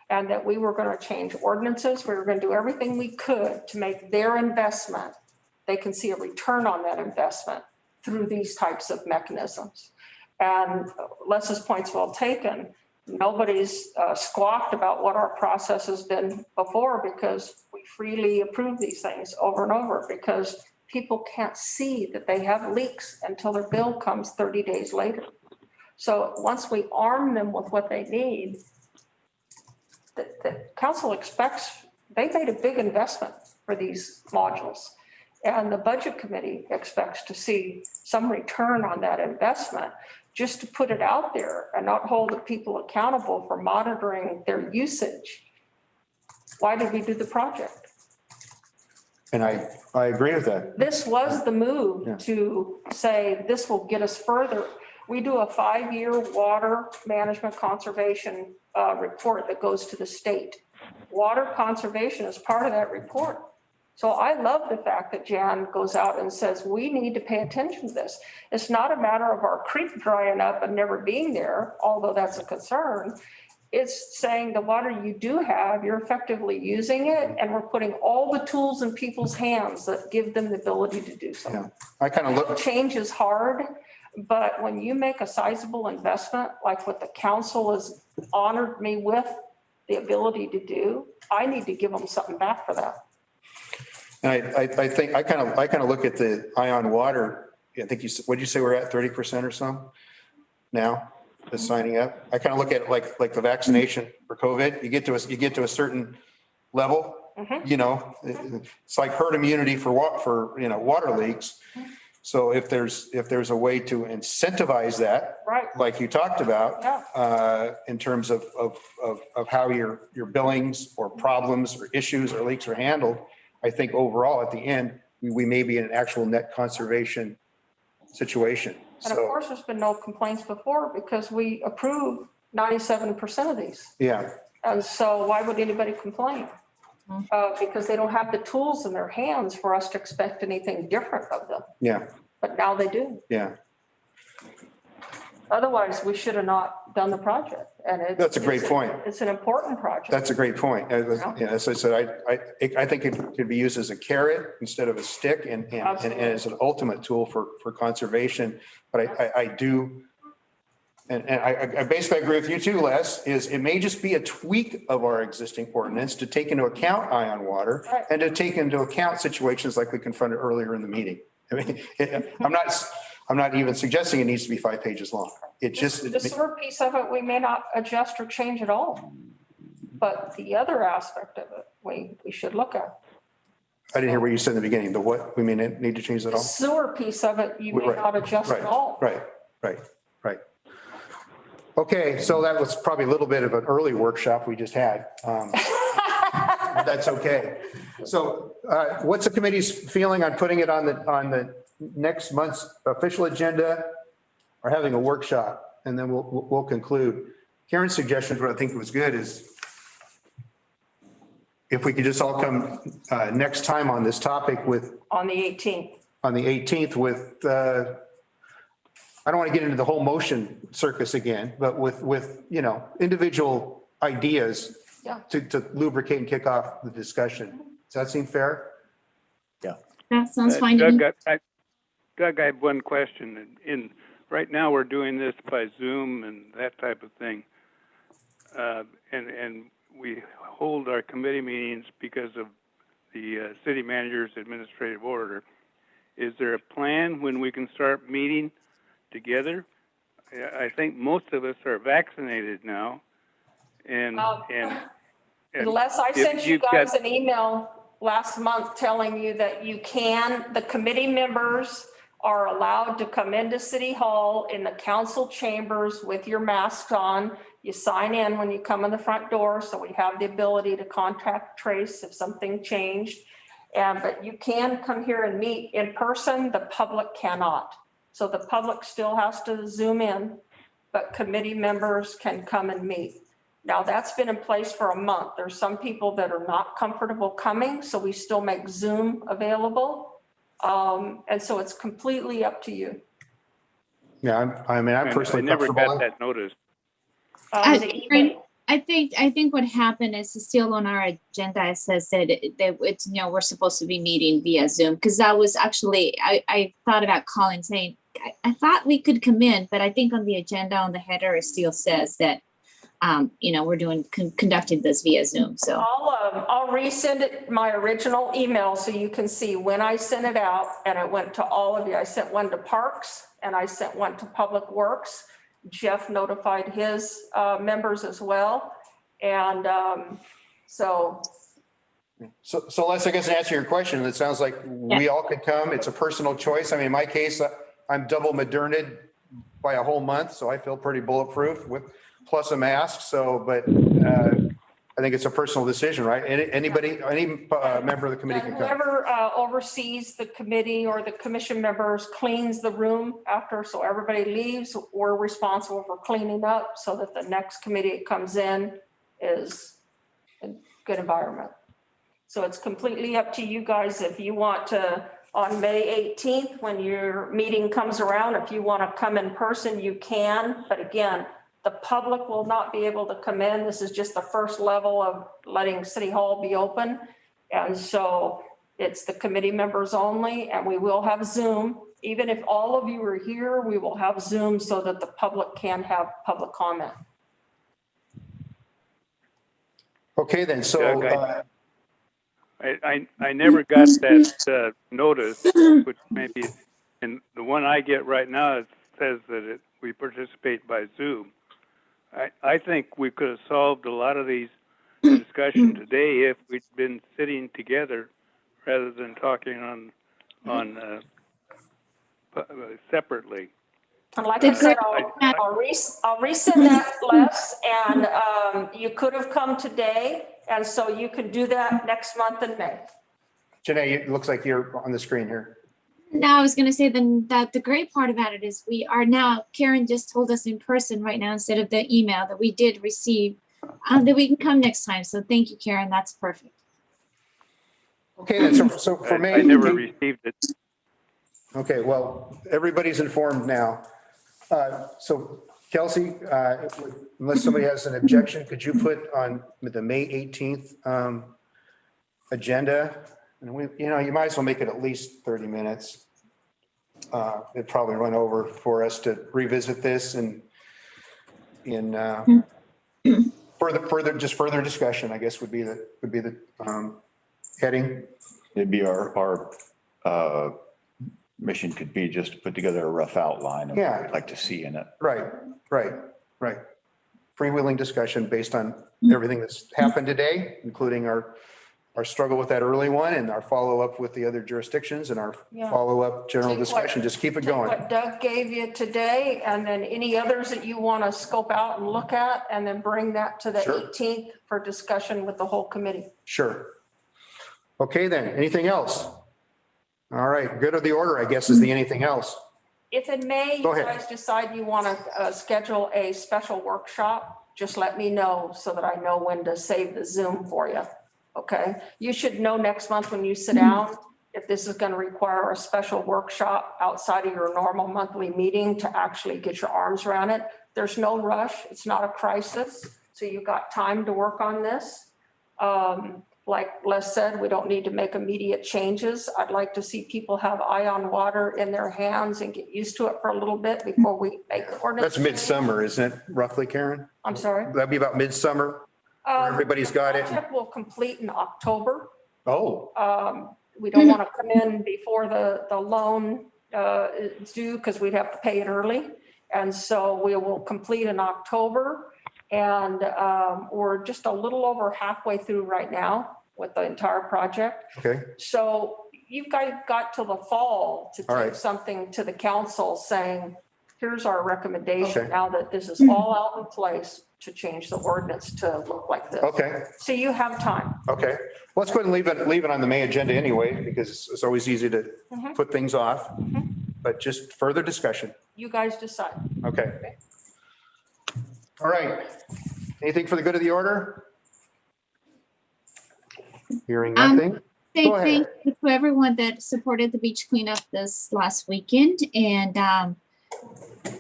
Speaker 6: and that we were going to change ordinances. We were going to do everything we could to make their investment, they can see a return on that investment through these types of mechanisms. And Les's point's well taken. Nobody's squawked about what our process has been before, because we freely approve these things over and over, because people can't see that they have leaks until their bill comes 30 days later. So once we arm them with what they need, the council expects, they made a big investment for these modules. And the budget committee expects to see some return on that investment. Just to put it out there and not hold the people accountable for monitoring their usage. Why did we do the project?
Speaker 2: And I agree with that.
Speaker 6: This was the move to say this will get us further. We do a 5-year water management conservation report that goes to the state. Water conservation is part of that report. So I love the fact that Jan goes out and says, we need to pay attention to this. It's not a matter of our creek drying up and never being there, although that's a concern. It's saying the water you do have, you're effectively using it, and we're putting all the tools in people's hands that give them the ability to do so.
Speaker 2: Yeah. I kind of look.
Speaker 6: Change is hard, but when you make a sizable investment, like what the council has honored me with the ability to do, I need to give them something back for that.
Speaker 2: And I think I kind of look at the Ion Water. I think what'd you say we're at 30% or so now, the signing up? I kind of look at it like the vaccination for COVID. You get to a certain level, you know, it's like herd immunity for water leaks. So if there's a way to incentivize that,
Speaker 6: Right.
Speaker 2: like you talked about, in terms of how your billings or problems or issues or leaks are handled, I think overall at the end, we may be in an actual net conservation situation.
Speaker 6: And of course, there's been no complaints before because we approve 97% of these.
Speaker 2: Yeah.
Speaker 6: And so why would anybody complain? Because they don't have the tools in their hands for us to expect anything different of them.
Speaker 2: Yeah.
Speaker 6: But now they do.
Speaker 2: Yeah.
Speaker 6: Otherwise, we should have not done the project. And it's.
Speaker 2: That's a great point.
Speaker 6: It's an important project.
Speaker 2: That's a great point. Yeah, as I said, I think it could be used as a carrot instead of a stick and as an ultimate tool for conservation. But I do, and I basically agree with you too, Les, is it may just be a tweak of our existing ordinance to take into account ion water
Speaker 6: Right.
Speaker 2: and to take into account situations like we confronted earlier in the meeting. I mean, I'm not even suggesting it needs to be 5 pages long. It just.
Speaker 6: The sewer piece of it, we may not adjust or change at all. But the other aspect of it, we should look at.
Speaker 2: I didn't hear what you said in the beginning. The what? We may need to change that
Speaker 6: The
Speaker 2: all?
Speaker 6: sewer piece of it, you may
Speaker 2: Right,
Speaker 6: not adjust
Speaker 2: Right,
Speaker 6: at all.
Speaker 2: right. Okay, so that was probably a little bit of an early workshop we just had. But that's okay. So what's the committee's feeling on putting it on the next month's official agenda or having a workshop? And then we'll conclude. Karen's suggestion, what I think was good, is if we could just all come next time on this topic with,
Speaker 6: On the 18th.
Speaker 2: on the 18th with, I don't want to get into the whole motion circus again, but with, you know, individual ideas
Speaker 6: Yeah.
Speaker 2: to lubricate and kick off the discussion. Does that seem fair?
Speaker 4: That sounds fine to me.
Speaker 8: Doug, I have one question. Right now, we're doing this by Zoom and that type of thing. And we hold our committee meetings because of the city manager's administrative order. Is there a plan when we can start meeting together? I think most of us are vaccinated now. And
Speaker 6: Unless I
Speaker 8: if
Speaker 6: sent you
Speaker 8: you've
Speaker 6: guys
Speaker 8: got-
Speaker 6: an email last month telling you that you can, the committee members are allowed to come into City Hall in the council chambers with your masks on. You sign in when you come in the front door, so we have the ability to contact trace if something changed. But you can come here and meet in person, the public cannot. So the public still has to Zoom in, but committee members can come and meet. Now, that's been in place for a month. There's some people that are not comfortable coming, so we still make Zoom available. And so it's completely up to you.
Speaker 2: Yeah, I'm personally
Speaker 8: I never
Speaker 2: comfortable.
Speaker 8: got that notice.
Speaker 4: I think what happened is it's still on our agenda. It says that it's, you know, we're supposed to be meeting via Zoom, because that was actually, I thought about calling saying, I thought we could come in, but I think on the agenda on the header, it still says that, you know, we're conducting this via Zoom. So
Speaker 6: I'll resend it, my original email, so you can see when I sent it out, and it went to all of you. I sent one to Parks and I sent one to Public Works. Jeff notified his members as well. And so.
Speaker 2: So Les, I guess to answer your question, it sounds like we all could come. It's a personal choice. I mean, in my case, I'm double Moderna'd by a whole month, so I feel pretty bulletproof with plus a mask. So, but I think it's a personal decision, right? Any member of the committee can come.
Speaker 6: Whoever oversees the committee or the commission members cleans the room after, so everybody leaves. We're responsible for cleaning up so that the next committee that comes in is a good environment. So it's completely up to you guys. If you want to, on May 18th, when your meeting comes around, if you want to come in person, you can. But again, the public will not be able to come in. This is just the first level of letting City Hall be open. And so it's the committee members only, and we will have Zoom. Even if all of you are here, we will have Zoom so that the public can have public comment.
Speaker 2: Okay, then. So
Speaker 8: I never got that notice, which maybe, and the one I get right now, it says that we participate by Zoom. I think we could have solved a lot of these discussions today if we'd been sitting together rather than talking on separately.
Speaker 6: And like I said, I'll resend that, Les, and you could have come today, and so you can do that next month in May.
Speaker 2: Janae, it looks like you're on the screen here.
Speaker 4: now I was going to say then that the great part about it is we are now, Karen just told us in person right now, instead of the email that we did receive, that we can come next time. So thank you, Karen. That's perfect.
Speaker 2: Okay, then, so for May.
Speaker 8: I never received it.
Speaker 2: Okay, well, everybody's informed now. So Kelsey, unless somebody has an objection, could you put on the May 18th agenda? And you might as well make it at least 30 minutes. It'd probably run over for us to revisit this and further discussion, I guess would be the heading.
Speaker 3: Maybe our mission could be just to put together a rough outline of what we'd like to see in it.
Speaker 2: Right. Freewheeling discussion based on everything that's happened today, including our struggle with that early one and our follow-up with the other jurisdictions and our
Speaker 6: Yeah.
Speaker 2: follow-up general
Speaker 6: Take what-
Speaker 2: discussion. Just keep it
Speaker 6: Take
Speaker 2: going.
Speaker 6: what Doug gave you today, and then any others that you want to scope out and look at, and then bring that to the
Speaker 2: Sure.
Speaker 6: 18th for discussion with the whole committee.
Speaker 2: Sure. Okay, then. Anything else? All right. Good of the order, I guess, is the anything else.
Speaker 6: If in May,
Speaker 2: Go
Speaker 6: you
Speaker 2: ahead.
Speaker 6: guys decide you want to schedule a special workshop, just let me know so that I know when to save the Zoom for you. Okay? You should know next month when you sit down if this is going to require a special workshop outside of your normal monthly meeting to actually get your arms around it. There's no rush. It's not a crisis. So you've got time to work on this. Like Les said, we don't need to make immediate changes. I'd like to see people have eye on water in their hands and get used to it for a little bit before we make the ordinance.
Speaker 2: That's midsummer, isn't it, roughly, Karen?
Speaker 6: I'm sorry.
Speaker 2: That'd be about midsummer. Everybody's got it.
Speaker 6: The project will complete in October.
Speaker 2: Oh,
Speaker 6: We don't want to come in before the loan is due because we'd have to pay it early. And so we will complete in October. And we're just a little over halfway through right now with the entire project.
Speaker 2: okay.
Speaker 6: So you guys got till the fall to
Speaker 2: All right.
Speaker 6: take something to the council saying, here's our recommendation
Speaker 2: Okay.
Speaker 6: now that this is all out in place to change the ordinance to look like this.
Speaker 2: Okay.
Speaker 6: So you have time.
Speaker 2: Okay. Well, let's go ahead and leave it on the May agenda anyway, because it's always easy to
Speaker 6: Mhm.
Speaker 2: put things off. But just further discussion.
Speaker 6: You guys decide.
Speaker 2: Okay. All right. Anything for the good of the order? Hearing nothing.
Speaker 4: Say
Speaker 2: Go ahead.
Speaker 4: thank you to everyone that supported the beach cleanup this last weekend. And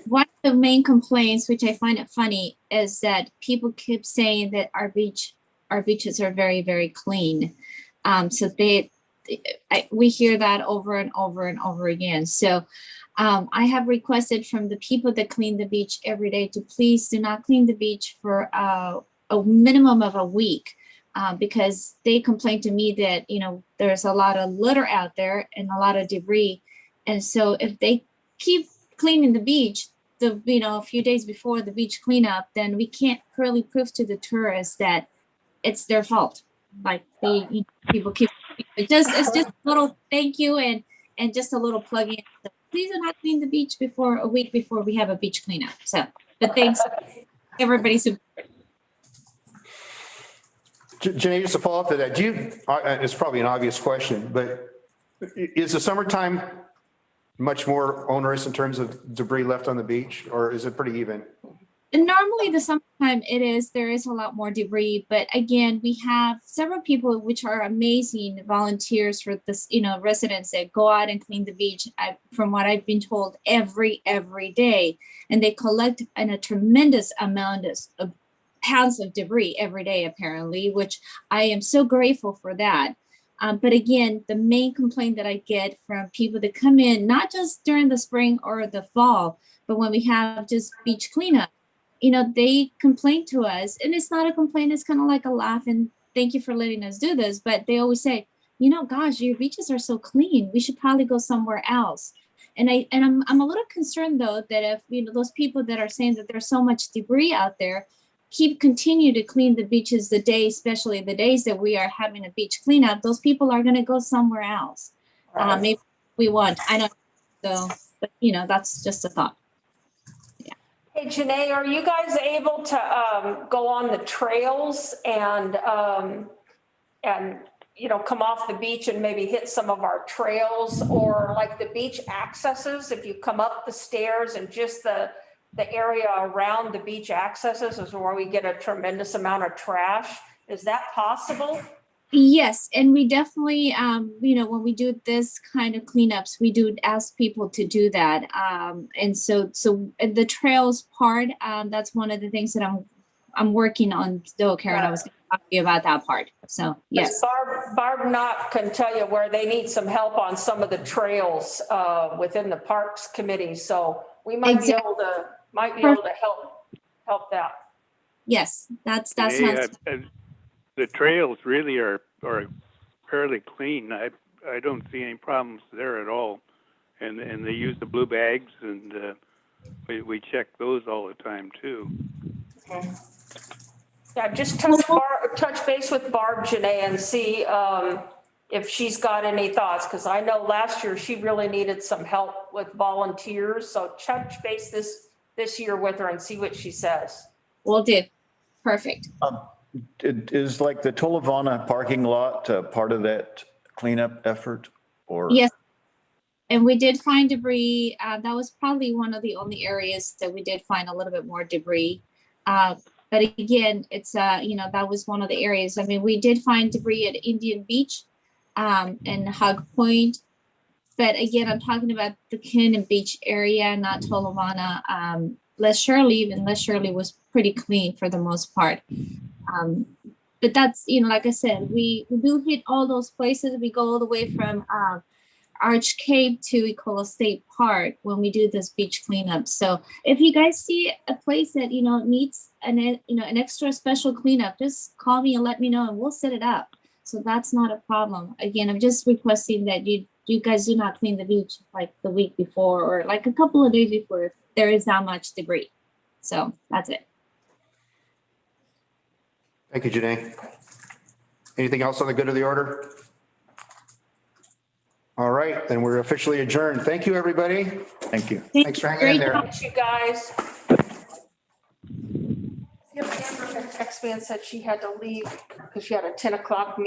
Speaker 4: one of the main complaints, which I find it funny, is that people keep saying that our beaches are very, very clean. So we hear that over and over and over again. So I have requested from the people that clean the beach every day to please do not clean the beach for a minimum of a week. Because they complained to me that, there's a lot of litter out there and a lot of debris. And so if they keep cleaning the beach, a few days before the beach cleanup, then we can't really prove to the tourists that it's their fault. Like people keep, it's just a little thank you and just a little plug in. So please do not clean the beach before a week before we have a beach cleanup. So, but thanks everybody's.
Speaker 2: Janae, just to follow up to that, it's probably an obvious question, but is the summertime much more onerous in terms of debris left on the beach, or is it pretty even?
Speaker 4: And normally the summertime there is a lot more debris, but again, we have several people which are amazing volunteers for this, residents that go out and clean the beach. From what I've been told, every day, and they collect a tremendous amount of pounds of debris every day, apparently, which I am so grateful for that. But again, the main complaint that I get from people that come in, not just during the spring or the fall, but when we have just beach cleanup, they complain to us, and it's not a complaint, it's kind of like a laugh and thank you for letting us do this. But they always say, gosh, your beaches are so clean, we should probably go somewhere else. And I'm a little concerned though, that if, those people that are saying that there's so much debris out there, continue to clean the beaches especially the days that we are having a beach cleanup, those people are going to go somewhere else.
Speaker 6: Right.
Speaker 4: Maybe we want, I don't know, but that's just a thought.
Speaker 6: Hey, Janae, are you guys able to go on the trails and come off the beach and maybe hit some of our trails, or like the beach accesses? If you come up the stairs and just the area around the beach accesses is where we get a tremendous amount of trash. Is that possible?
Speaker 4: Yes, and we definitely, when we do this kind of cleanups, we do ask people to do that. And so the trails part, that's one of the things that I'm working on still, Karen. I was gonna talk to you about that part. So, yes.
Speaker 6: Barb Knott can tell you where they need some help on some of the trails within the Parks Committee. So we might be able to help that.
Speaker 4: Yes, that's
Speaker 8: Today,
Speaker 4: not,
Speaker 8: the trails really are fairly clean. I don't see any problems there at all. And they use the blue bags, and we check those all the time too.
Speaker 6: Yeah, just touch base with Barb, Janae, and see if she's got any thoughts, because I know last year she really needed some help with volunteers. So touch base this year with her and see what she says.
Speaker 4: will do. Perfect.
Speaker 3: Is like the Tolovana parking lot part of that cleanup effort or?
Speaker 4: Yes. And we did find debris. That was probably one of the only areas that we did find a little bit more debris. But again, it's, that was one of the areas. I mean, we did find debris at Indian Beach and Hog Point. But again, I'm talking about the Cannon Beach area, not Tolovana. Les Shirley was pretty clean for the most part. But that's, like I said, we do hit all those places. We go all the way from Arch Cape to Ecola State Park when we do this beach cleanup. So if you guys see a place that, needs an extra special cleanup, just call me and let me know and we'll set it up. So that's not a problem. Again, I'm just requesting that you guys do not clean the beach like the week before or like a couple of days before if there is that much debris. So that's it.
Speaker 2: Thank you, Janae. Anything else on the good of the order? All right, then we're officially adjourned. Thank you, everybody.
Speaker 3: Thank you.
Speaker 2: Thanks for hanging in there.
Speaker 6: Thanks, you guys. Amber had texted me and said she had to leave because she had a 10 o'clock meeting.